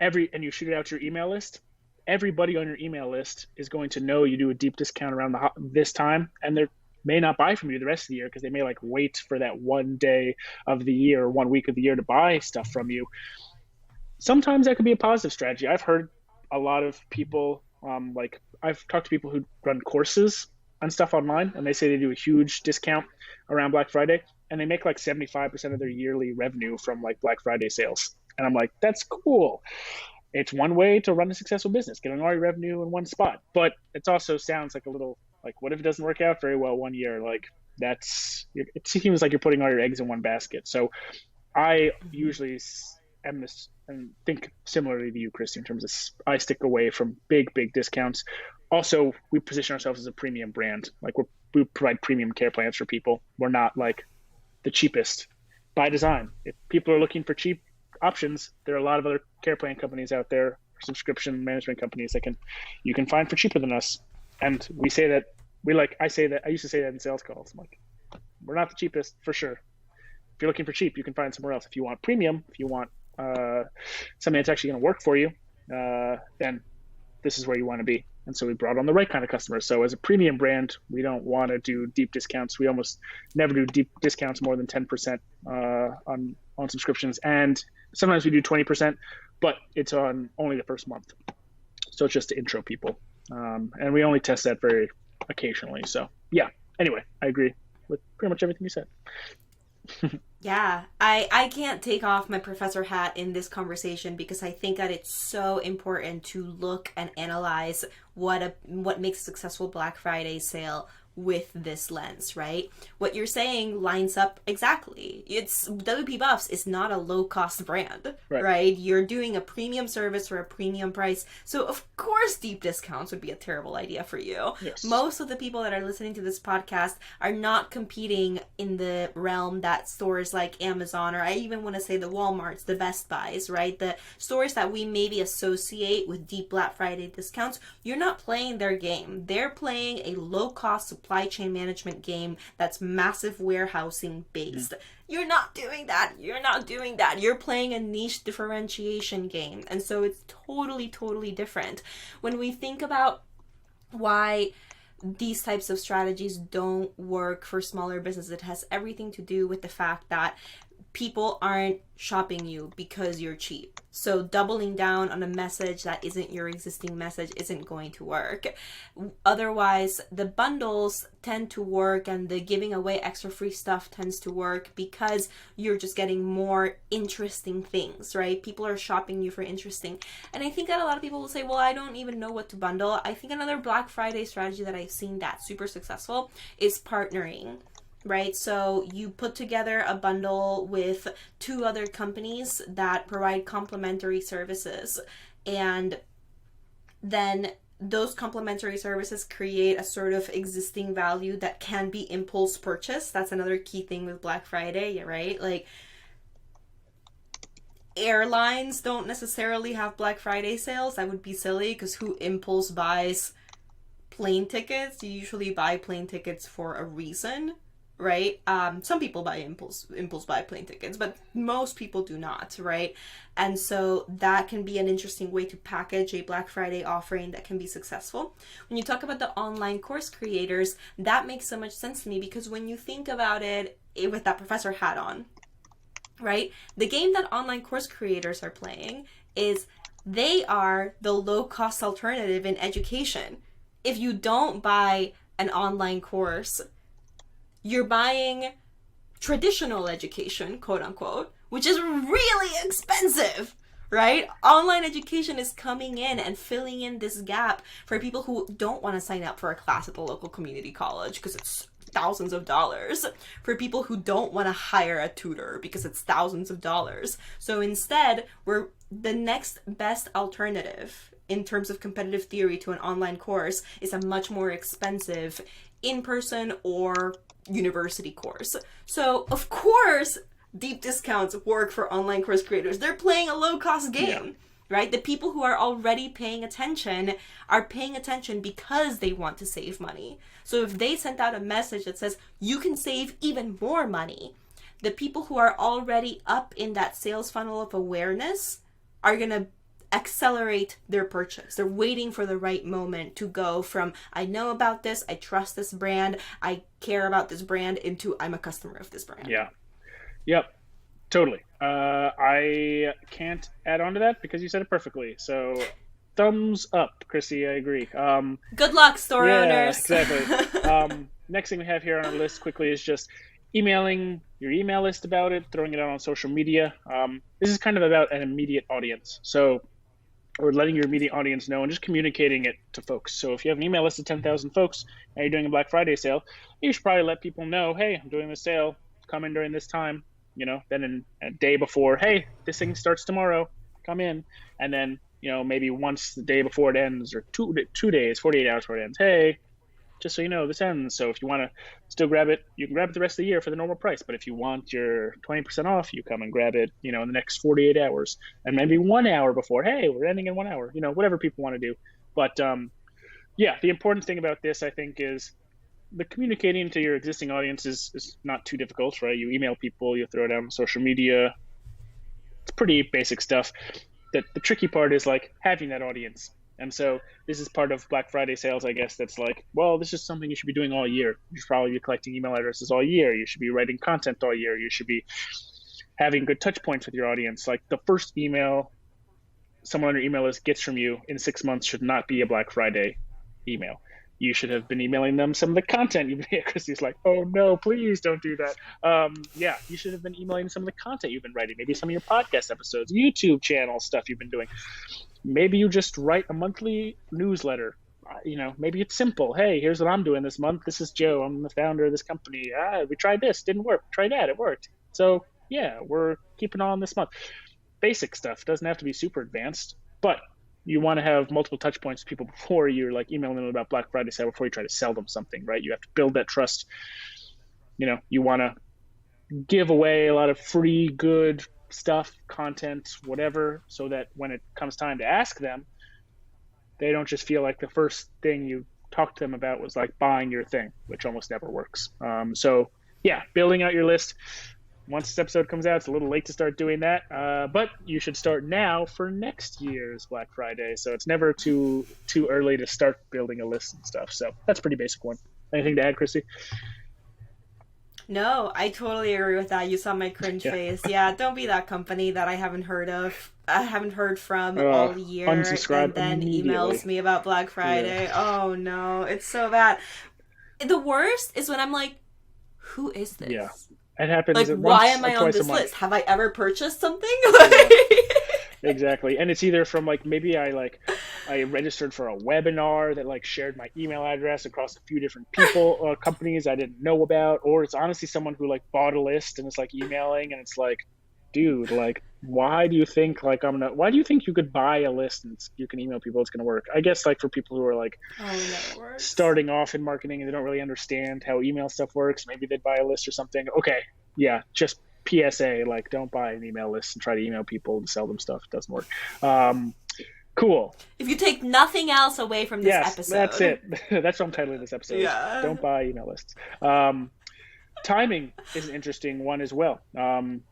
[SPEAKER 2] and you shoot it out to your email list, everybody on your email list is going to know you do a deep discount around this time, and they may not buy from you the rest of the year because they may like wait for that one day of the year or 1 week of the year to buy stuff from you. Sometimes that could be a positive strategy. I've heard a lot of people, like I've talked to people who run courses and stuff online, and they say they do a huge discount around Black Friday, and they make like 75% of their yearly revenue from like Black Friday sales. And I'm like, that's cool. It's one way to run a successful business, getting all your revenue in one spot. But it also sounds like a little like, what if it doesn't work out very well one year? Like it seems like you're putting all your eggs in one basket. So I usually am this and think similarly to you, Christy, in terms of I stick away from big discounts. Also, we position ourselves as a premium brand. Like we provide premium care plans for people. We're not like the cheapest by design. If people are looking for cheap options, there are a lot of other care plan companies out there, subscription management companies that you can find for cheaper than us. And we say that I used to say that in sales calls. I'm like, we're not the cheapest for sure. If you're looking for cheap, you can find somewhere else. If you want premium, if you want something that's actually going to work for you, then this is where you want to be. And so we brought on the right kind of customers. So as a premium brand, we don't want to do deep discounts. We almost never do deep discounts more than 10% on subscriptions. And sometimes we do 20%, but it's on only the first month. So it's just to intro people. And we only test that very occasionally. So yeah, anyway, I agree with pretty much everything you said.
[SPEAKER 1] Yeah, I can't take off my professor hat in this conversation because I think that it's so important to look and analyze what makes a successful Black Friday sale with this lens, right? What you're saying lines up exactly. WP Buffs is not a low-cost brand, right? You're doing a premium service for a premium price. So of course deep discounts would be a terrible idea for you.
[SPEAKER 2] Yes.
[SPEAKER 1] Most of the people that are listening to this podcast are not competing in the realm that stores like Amazon, or I even want to say the Walmarts, the Best Buys, right? The stores that we maybe associate with deep Black Friday discounts. You're not playing their game. They're playing a low-cost supply chain management game that's massive warehousing based. You're not doing that. You're playing a niche differentiation game. And so it's totally different. When we think about why these types of strategies don't work for smaller businesses, it has everything to do with the fact that people aren't shopping you because you're cheap. So doubling down on a message that isn't your existing message isn't going to work. Otherwise, the bundles tend to work and the giving away extra free stuff tends to work because you're just getting more interesting things, right? People are shopping you for interesting. And I think that a lot of people will say, well, I don't even know what to bundle. I think another Black Friday strategy that I've seen that's super successful is partnering. Right? So you put together a bundle with 2 other companies that provide complementary services, and then those complementary services create a sort of existing value that can be impulse purchase. That's another key thing with Black Friday, right? Like, airlines don't necessarily have Black Friday sales. That would be silly because who impulse buys plane tickets? You usually buy plane tickets for a reason. Right? Some people buy impulse buy plane tickets, but most people do not, right? And so that can be an interesting way to package a Black Friday offering that can be successful. When you talk about the online course creators, that makes so much sense to me because when you think about it with that professor hat on, right? The game that online course creators are playing is they are the low-cost alternative in education. If you don't buy an online course, you're buying traditional education, quote unquote, which is really expensive, right? Online education is coming in and filling in this gap for people who don't want to sign up for a class at the local community college because it's thousands of dollars, for people who don't want to hire a tutor because it's thousands of dollars. So instead, we're the next best alternative in terms of competitive theory to an online course is a much more expensive in-person or university course. So of course deep discounts work for online course creators. They're playing a low-cost game, right? The people who are already paying attention are paying attention because they want to save money. So if they sent out a message that says you can save even more money, the people who are already up in that sales funnel of awareness are going to accelerate their purchase. They're waiting for the right moment to go from I know about this, I trust this brand, I care about this brand, into I'm a customer of this brand.
[SPEAKER 2] Yeah. Yep. Totally. I can't add on to that because you said it perfectly. So thumbs up, Chrissy. I agree.
[SPEAKER 1] Good luck, store owners.
[SPEAKER 2] Exactly. Next thing we have here on our list quickly is just emailing your email list about it, throwing it out on social media. This is kind of about an immediate audience. So or letting your immediate audience know and just communicating it to folks. So if you have an email list of 10,000 folks and you're doing a Black Friday sale, you should probably let people know, hey, I'm doing this sale, come in during this time, then a day before, hey, this thing starts tomorrow, come in. And then, maybe once the day before it ends or two days, 48 hours before it ends, hey, just so you know, this ends. So if you want to still grab it, you can grab it the rest of the year for the normal price. But if you want your 20% off, you come and grab it, in the next 48 hours, and maybe 1 hour before. Hey, we're ending in 1 hour. Whatever people want to do. But yeah, the important thing about this, I think, is the communicating to your existing audience is not too difficult, right? You email people, you throw it out on social media. It's pretty basic stuff. The tricky part is like having that audience. And so this is part of Black Friday sales, I guess, that's like, well, this is something you should be doing all year. You should probably be collecting email addresses all year. You should be writing content all year. You should be having good touch points with your audience. Like the first email someone on your email list gets from you in 6 months should not be a Black Friday email. You should have been emailing them some of the content you've been. Christy's like, oh no, please don't do that. Yeah, you should have been emailing some of the content you've been writing, maybe some of your podcast episodes, YouTube channel stuff you've been doing. Maybe you just write a monthly newsletter. Maybe it's simple. Hey, here's what I'm doing this month. This is Joe. I'm the founder of this company. We tried this, didn't work. Try that, it worked. So yeah, we're keeping on this month. Basic stuff, doesn't have to be super advanced, but you want to have multiple touch points with people before you're like emailing them about Black Friday sale, before you try to sell them something, right? You have to build that trust. You want to give away a lot of free, good stuff, content, whatever, so that when it comes time to ask them, they don't just feel like the first thing you talked to them about was like buying your thing, which almost never works. So yeah, building out your list. Once this episode comes out, it's a little late to start doing that, but you should start now for next year's Black Friday. So it's never too early to start building a list and stuff. So that's a pretty basic one. Anything to add, Christy?
[SPEAKER 1] No, I totally agree with that. You saw my cringe face. Yeah, don't be that company that I haven't heard from all year, and then emails me about Black Friday. Yeah. Oh no, it's so bad. The worst is when I'm like, who is this?
[SPEAKER 2] Yeah. It happens.
[SPEAKER 1] Like, why am I on this list? Have I ever purchased something?
[SPEAKER 2] Yeah. Exactly. And it's either from like, maybe I registered for a webinar that like shared my email address across a few different people, companies I didn't know about, or it's honestly someone who like bought a list and it's like emailing, and it's like, dude, like, why do you think you could buy a list and you can email people, it's going to work? I guess like for people who are like starting off in marketing and they don't really understand how email stuff works, maybe they'd buy a list or something. Okay. Yeah. Just PSA, like, don't buy an email list and try to email people to sell them stuff. It doesn't work. Cool.
[SPEAKER 1] If you take nothing else away from this episode.
[SPEAKER 2] That's it. That's what I'm titling this episode. Yeah. Don't buy email lists. Timing is an interesting one as well.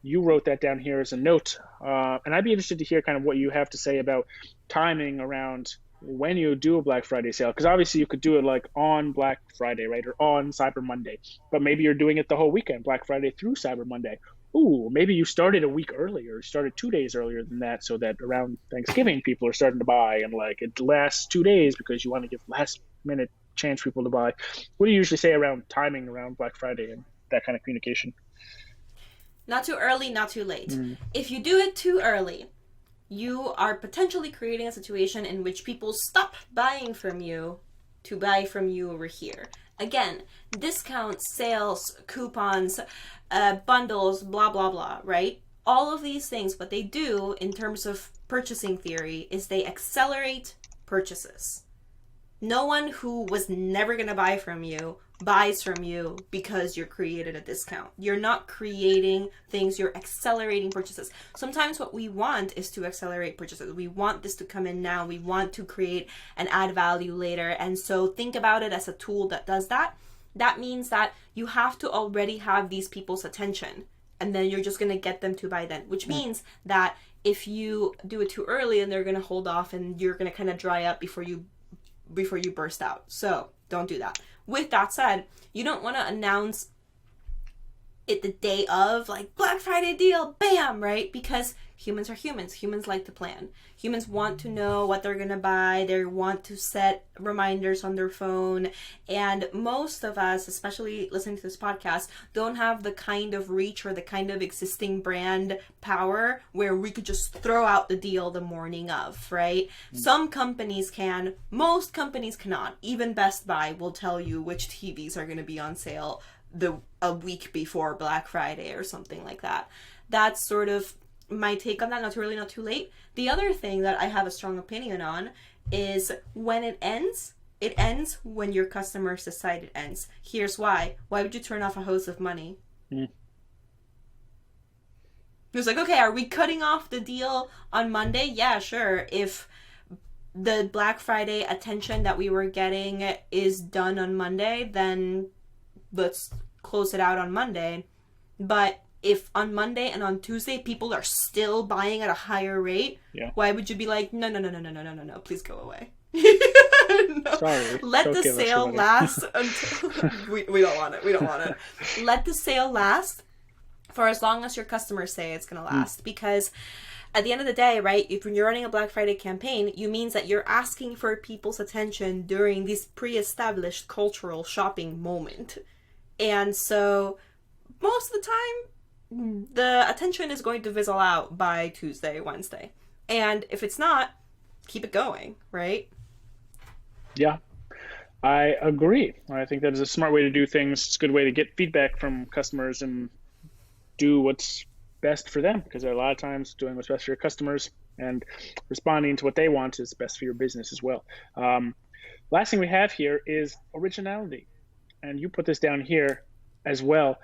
[SPEAKER 2] You wrote that down here as a note. And I'd be interested to hear kind of what you have to say about timing around when you do a Black Friday sale. Because obviously you could do it like on Black Friday, right? Or on Cyber Monday. But maybe you're doing it the whole weekend, Black Friday through Cyber Monday. Ooh, maybe you started a week earlier, started 2 days earlier than that, so that around Thanksgiving people are starting to buy, and like it lasts 2 days because you want to give last minute chance for people to buy. What do you usually say around timing around Black Friday and that kind of communication?
[SPEAKER 1] Not too early, not too late. If you do it too early, you are potentially creating a situation in which people stop buying from you to buy from you over here. Again, discounts, sales, coupons, bundles, blah, blah, blah, right? All of these things, what they do in terms of purchasing theory is they accelerate purchases. No one who was never going to buy from you buys from you because you're created a discount. You're not creating things, you're accelerating purchases. Sometimes what we want is to accelerate purchases. We want this to come in now. We want to create and add value later. And so think about it as a tool that does that. That means that you have to already have these people's attention, and then you're just going to get them to buy then, which means that if you do it too early, and they're going to hold off and you're going to kind of dry up before you burst out. So don't do that. With that said, you don't want to announce it the day of, like, Black Friday deal, bam, right? Because humans are humans. Humans like to plan. Humans want to know what they're going to buy. They want to set reminders on their phone. And most of us, especially listening to this podcast, don't have the kind of reach or the kind of existing brand power where we could just throw out the deal the morning of, right? Some companies can. Most companies cannot. Even Best Buy will tell you which TVs are going to be on sale a week before Black Friday or something like that. That's sort of my take on that. Not too early, not too late. The other thing that I have a strong opinion on is when it ends, It ends when your customers decide it ends. Here's why. Why would you turn off a hose of money?
[SPEAKER 2] Mm.
[SPEAKER 1] It was like, okay, are we cutting off the deal on Monday? Yeah, sure. If the Black Friday attention that we were getting is done on Monday, then let's close it out on Monday. But if on Monday and on Tuesday people are still buying at a higher rate, why would you be like, no, please go away? No.
[SPEAKER 2] Sorry.
[SPEAKER 1] Let the sale last until we don't want it. We don't want it. Let the sale last for as long as your customers say it's going to last. Because at the end of the day, right, if you're running a Black Friday campaign, you means that you're asking for people's attention during this pre-established cultural shopping moment. And so most of the time, the attention is going to fizzle out by Tuesday, Wednesday. And if it's not, keep it going, right?
[SPEAKER 2] Yeah, I agree. I think that is a smart way to do things. It's a good way to get feedback from customers and do what's best for them, because a lot of times doing what's best for your customers and responding to what they want is best for your business as well. Last thing we have here is originality. And you put this down here as well.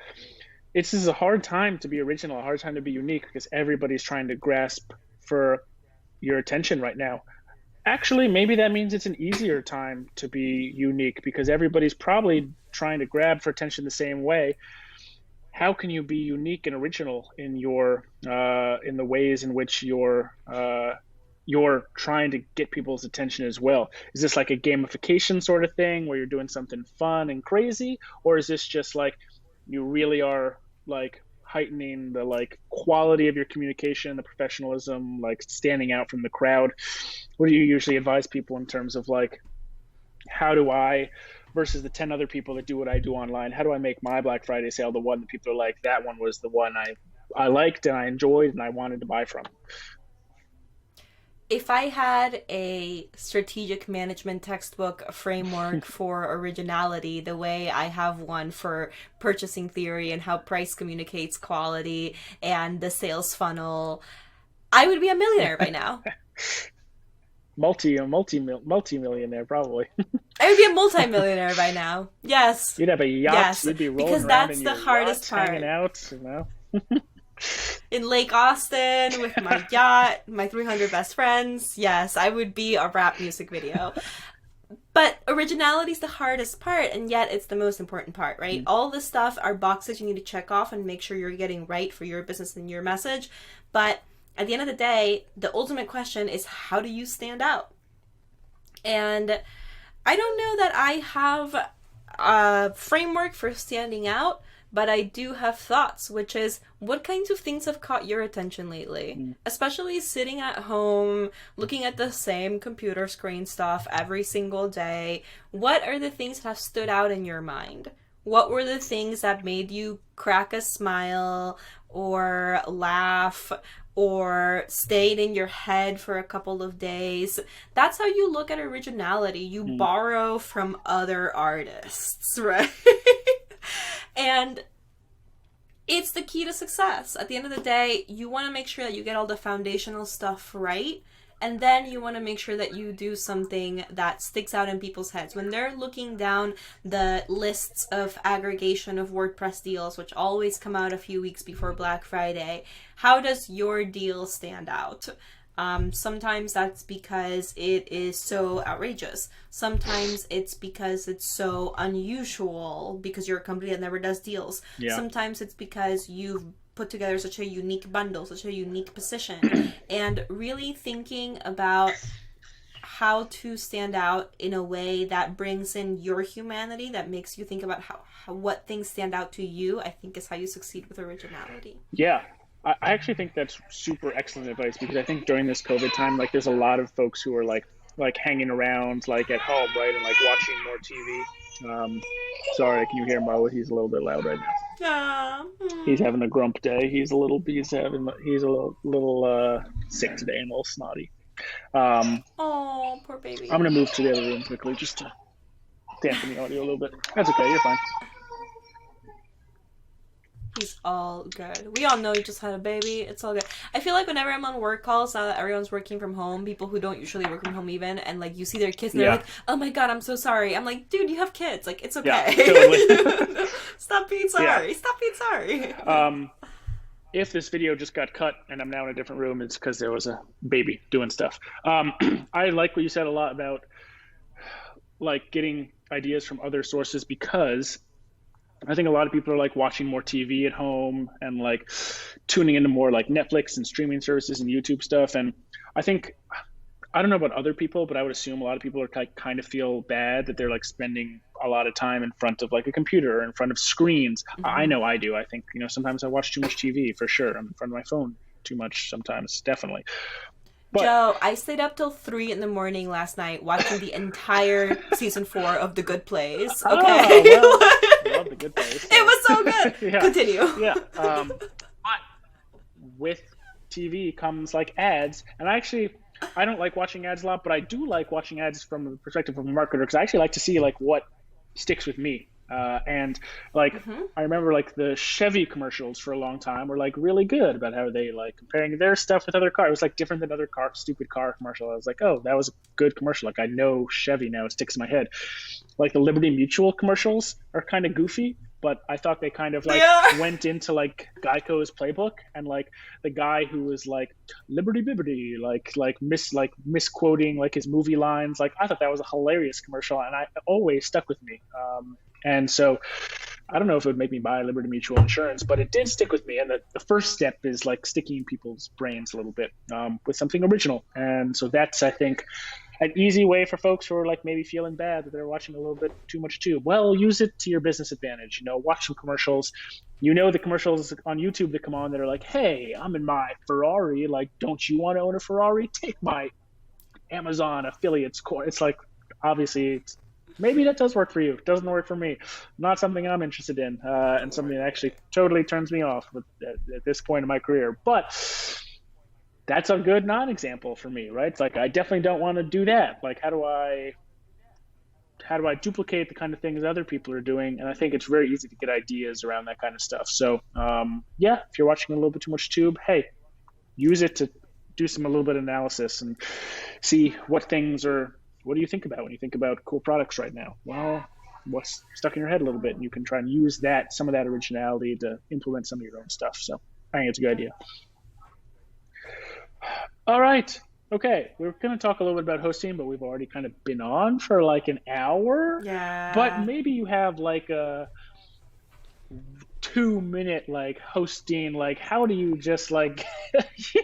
[SPEAKER 2] This is a hard time to be original, a hard time to be unique, because everybody's trying to grasp for your attention right now. Actually, maybe that means it's an easier time to be unique, because everybody's probably trying to grab for attention the same way. How can you be unique and original in your in the ways in which you're trying to get people's attention as well? Is this like a gamification sort of thing where you're doing something fun and crazy, or is this just like you really are like heightening the like quality of your communication, the professionalism, like standing out from the crowd? What do you usually advise people in terms of like, how do I, versus the 10 other people that do what I do online, how do I make my Black Friday sale the one that people are like, that one was the one I liked and I enjoyed and I wanted to buy from?
[SPEAKER 1] If I had a strategic management textbook framework for originality, the way I have one for purchasing theory and how price communicates quality and the sales funnel, I would be a millionaire by now.
[SPEAKER 2] Multi-millionaire probably.
[SPEAKER 1] I would be a multi-millionaire by now. Yes.
[SPEAKER 2] You'd have a yacht.
[SPEAKER 1] Yes.
[SPEAKER 2] You'd be rolling
[SPEAKER 1] because
[SPEAKER 2] around
[SPEAKER 1] that's
[SPEAKER 2] in
[SPEAKER 1] the
[SPEAKER 2] your
[SPEAKER 1] hardest
[SPEAKER 2] yacht,
[SPEAKER 1] part.
[SPEAKER 2] hanging out, you know.
[SPEAKER 1] In Lake Austin with my yacht, my 300 best friends. Yes, I would be a rap music video. But originality is the hardest part, and yet it's the most important part, right? Mm-hmm. All this stuff are boxes you need to check off and make sure you're getting right for your business and your message. But at the end of the day, the ultimate question is, how do you stand out? And I don't know that I have a framework for standing out, but I do have thoughts, which is, what kinds of things have caught your attention lately? Mm. Especially sitting at home, looking at the same computer screen stuff every single day. What are the things that have stood out in your mind? What were the things that made you crack a smile or laugh or stayed in your head for a couple of days? That's how you look at originality. You borrow from other artists, right? And it's the key to success. At the end of the day, you want to make sure that you get all the foundational stuff right. And then you want to make sure that you do something that sticks out in people's heads. When they're looking down the lists of aggregation of WordPress deals, which always come out a few weeks before Black Friday, how does your deal stand out? Sometimes that's because it is so outrageous. Sometimes it's because it's so unusual because you're a company that never does deals. Yeah. Sometimes it's because you've put together such a unique bundle, such a unique position, and really thinking about how to stand out in a way that brings in your humanity, that makes you think about how what things stand out to you, I think is how you succeed with originality.
[SPEAKER 2] Yeah. I actually think that's super excellent advice, because I think during this COVID time, like there's a lot of folks who are like hanging around like at home, right, and like watching more TV. Sorry, can you hear Mo? He's a little bit loud right now. He's having a grump day. He's a little sick today and a little snotty.
[SPEAKER 1] Oh, poor baby.
[SPEAKER 2] I'm gonna move to the other room quickly just to dampen the audio a little bit. That's okay. You're fine.
[SPEAKER 1] He's all good. We all know you just had a baby. It's all good. I feel like whenever I'm on work calls, now that everyone's working from home, people who don't usually work from home even, and like you see their kids, they're like, "Oh my god, I'm so sorry." I'm like, "Dude, you have kids. Like, it's okay.
[SPEAKER 2] Yeah, totally.
[SPEAKER 1] Stop being sorry.
[SPEAKER 2] Yeah.
[SPEAKER 1] Stop being sorry."
[SPEAKER 2] If this video just got cut and I'm now in a different room, it's because there was a baby doing stuff. I like what you said a lot about like getting ideas from other sources, because I think a lot of people are like watching more TV at home and like tuning into more like Netflix and streaming services and YouTube stuff. And I think, I don't know about other people, but I would assume a lot of people are kind of feel bad that they're like spending a lot of time in front of like a computer or in front of screens. Mm-hmm. I know I do. I think, sometimes I watch too much TV for sure. I'm in front of my phone too much sometimes, definitely. But,
[SPEAKER 1] Joe, I stayed up till 3 a.m. last night watching the entire season 4 of The Good Place. Okay,
[SPEAKER 2] love The Good Place.
[SPEAKER 1] It was so good. Yeah. Continue.
[SPEAKER 2] Yeah. But with TV comes like ads, and I don't like watching ads a lot, but I do like watching ads from the perspective of a marketer, because I actually like to see like what sticks with me. And like, I remember like the Chevy commercials for a long time were like really good about how they like comparing their stuff with other cars. It was like different than other stupid car commercial. I was like, oh, that was a good commercial. Like I know Chevy now, it sticks in my head. Like the Liberty Mutual commercials are kind of goofy, but I thought they kind of like went into like Geico's playbook, and like the guy who was like Liberty Bibbity, like misquoting like his movie lines. Like I thought that was a hilarious commercial, and I always stuck with me. And so I don't know if it would make me buy Liberty Mutual insurance, but it did stick with me. And the first step is like sticking in people's brains a little bit with something original. And so that's, I think, an easy way for folks who are like maybe feeling bad that they're watching a little bit too much tube. Well, use it to your business advantage. Watch some commercials. The commercials on YouTube that come on that are like, hey, I'm in my Ferrari. Like, don't you want to own a Ferrari? Take my Amazon affiliates course. It's like, obviously, maybe that does work for you. It doesn't work for me. Not something I'm interested in, and something that actually totally turns me off at this point in my career. But that's a good non-example for me, right? It's like, I definitely don't want to do that. Like, how do I duplicate the kind of things other people are doing? And I think it's very easy to get ideas around that kind of stuff. So, if you're watching a little bit too much tube, hey, use it to do a little bit of analysis and see what do you think about when you think about cool products right now? Well, what's stuck in your head a little bit, and you can try and use some of that originality to implement some of your own stuff. So I think it's a good idea. All right. Okay. We're going to talk a little bit about hosting, but we've already kind of been on for like an hour.
[SPEAKER 1] Yeah.
[SPEAKER 2] But maybe you have like a 2-minute like hosting, like how do you just like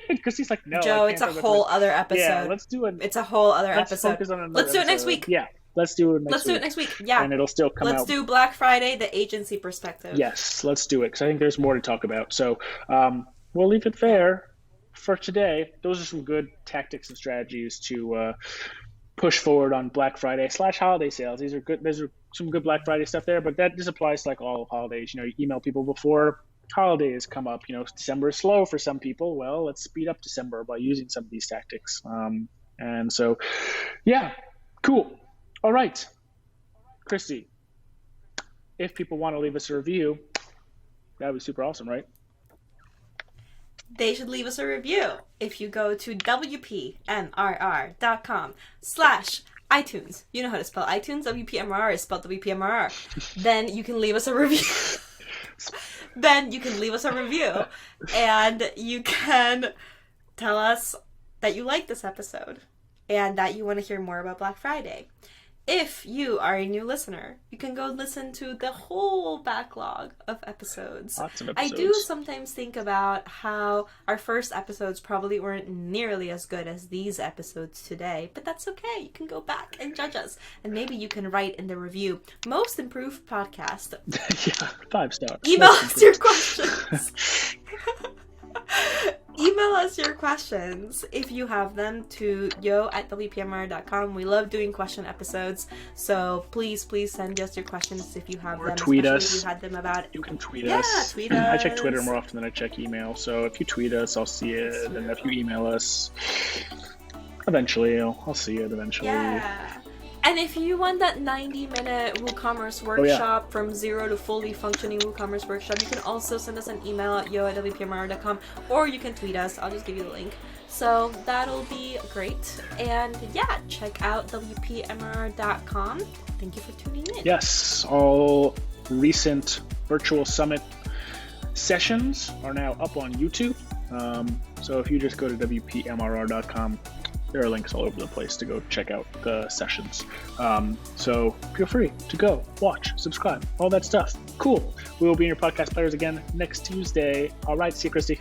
[SPEAKER 2] because he's like, no,
[SPEAKER 1] Joe, it's a whole other episode.
[SPEAKER 2] Yeah, let's do it.
[SPEAKER 1] It's a whole other episode.
[SPEAKER 2] Let's
[SPEAKER 1] do it next week.
[SPEAKER 2] Yeah, let's do it next week. Yeah, and it'll still come out.
[SPEAKER 1] Let's do Black Friday, the agency perspective.
[SPEAKER 2] Yes, let's do it, because I think there's more to talk about. So we'll leave it there for today. Those are some good tactics and strategies to push forward on Black Friday / holiday sales. These are good. There's some good Black Friday stuff there, but this applies to like all holidays. You email people before holidays come up. December is slow for some people. Well, let's speed up December by using some of these tactics. And so, yeah, cool. All right, Christy, if people want to leave us a review, that would be super awesome, right?
[SPEAKER 1] They should leave us a review. If you go to wpmrr.com/iTunes, you know how to spell iTunes. WPMRR is spelled WPMRR. Then you can leave us a review. And you can tell us that you like this episode and that you want to hear more about Black Friday. If you are a new listener, you can go listen to the whole backlog of episodes.
[SPEAKER 2] Lots of episodes.
[SPEAKER 1] I do sometimes think about how our first episodes probably weren't nearly as good as these episodes today, but that's okay. You can go back and judge us, and maybe you can write in the review, Most Improved Podcast.
[SPEAKER 2] Yeah, 5 stars.
[SPEAKER 1] Email us your questions. Email us your questions if you have them to yo@wpmr.com. We love doing question episodes, so please send us your questions if you have them.
[SPEAKER 2] Tweet us.
[SPEAKER 1] If you had them about.
[SPEAKER 2] You can tweet us.
[SPEAKER 1] Yeah, tweet us.
[SPEAKER 2] I check Twitter more often than I check email, so if you tweet us, I'll see it, and if you email us, eventually I'll see it eventually.
[SPEAKER 1] Yeah. And if you want that 90-minute WooCommerce workshop from zero to fully functioning WooCommerce workshop, you can also send us an email at yo@wpmr.com, or you can tweet us. I'll just give you the link. So that'll be great. And yeah, check out wpmr.com. Thank you for tuning in.
[SPEAKER 2] Yes, all recent virtual summit sessions are now up on YouTube. So if you just go to wpmr.com, there are links all over the place to go check out the sessions. So feel free to go, watch, subscribe, all that stuff. Cool. We will be in your podcast players again next Tuesday. All right. See you, Christy.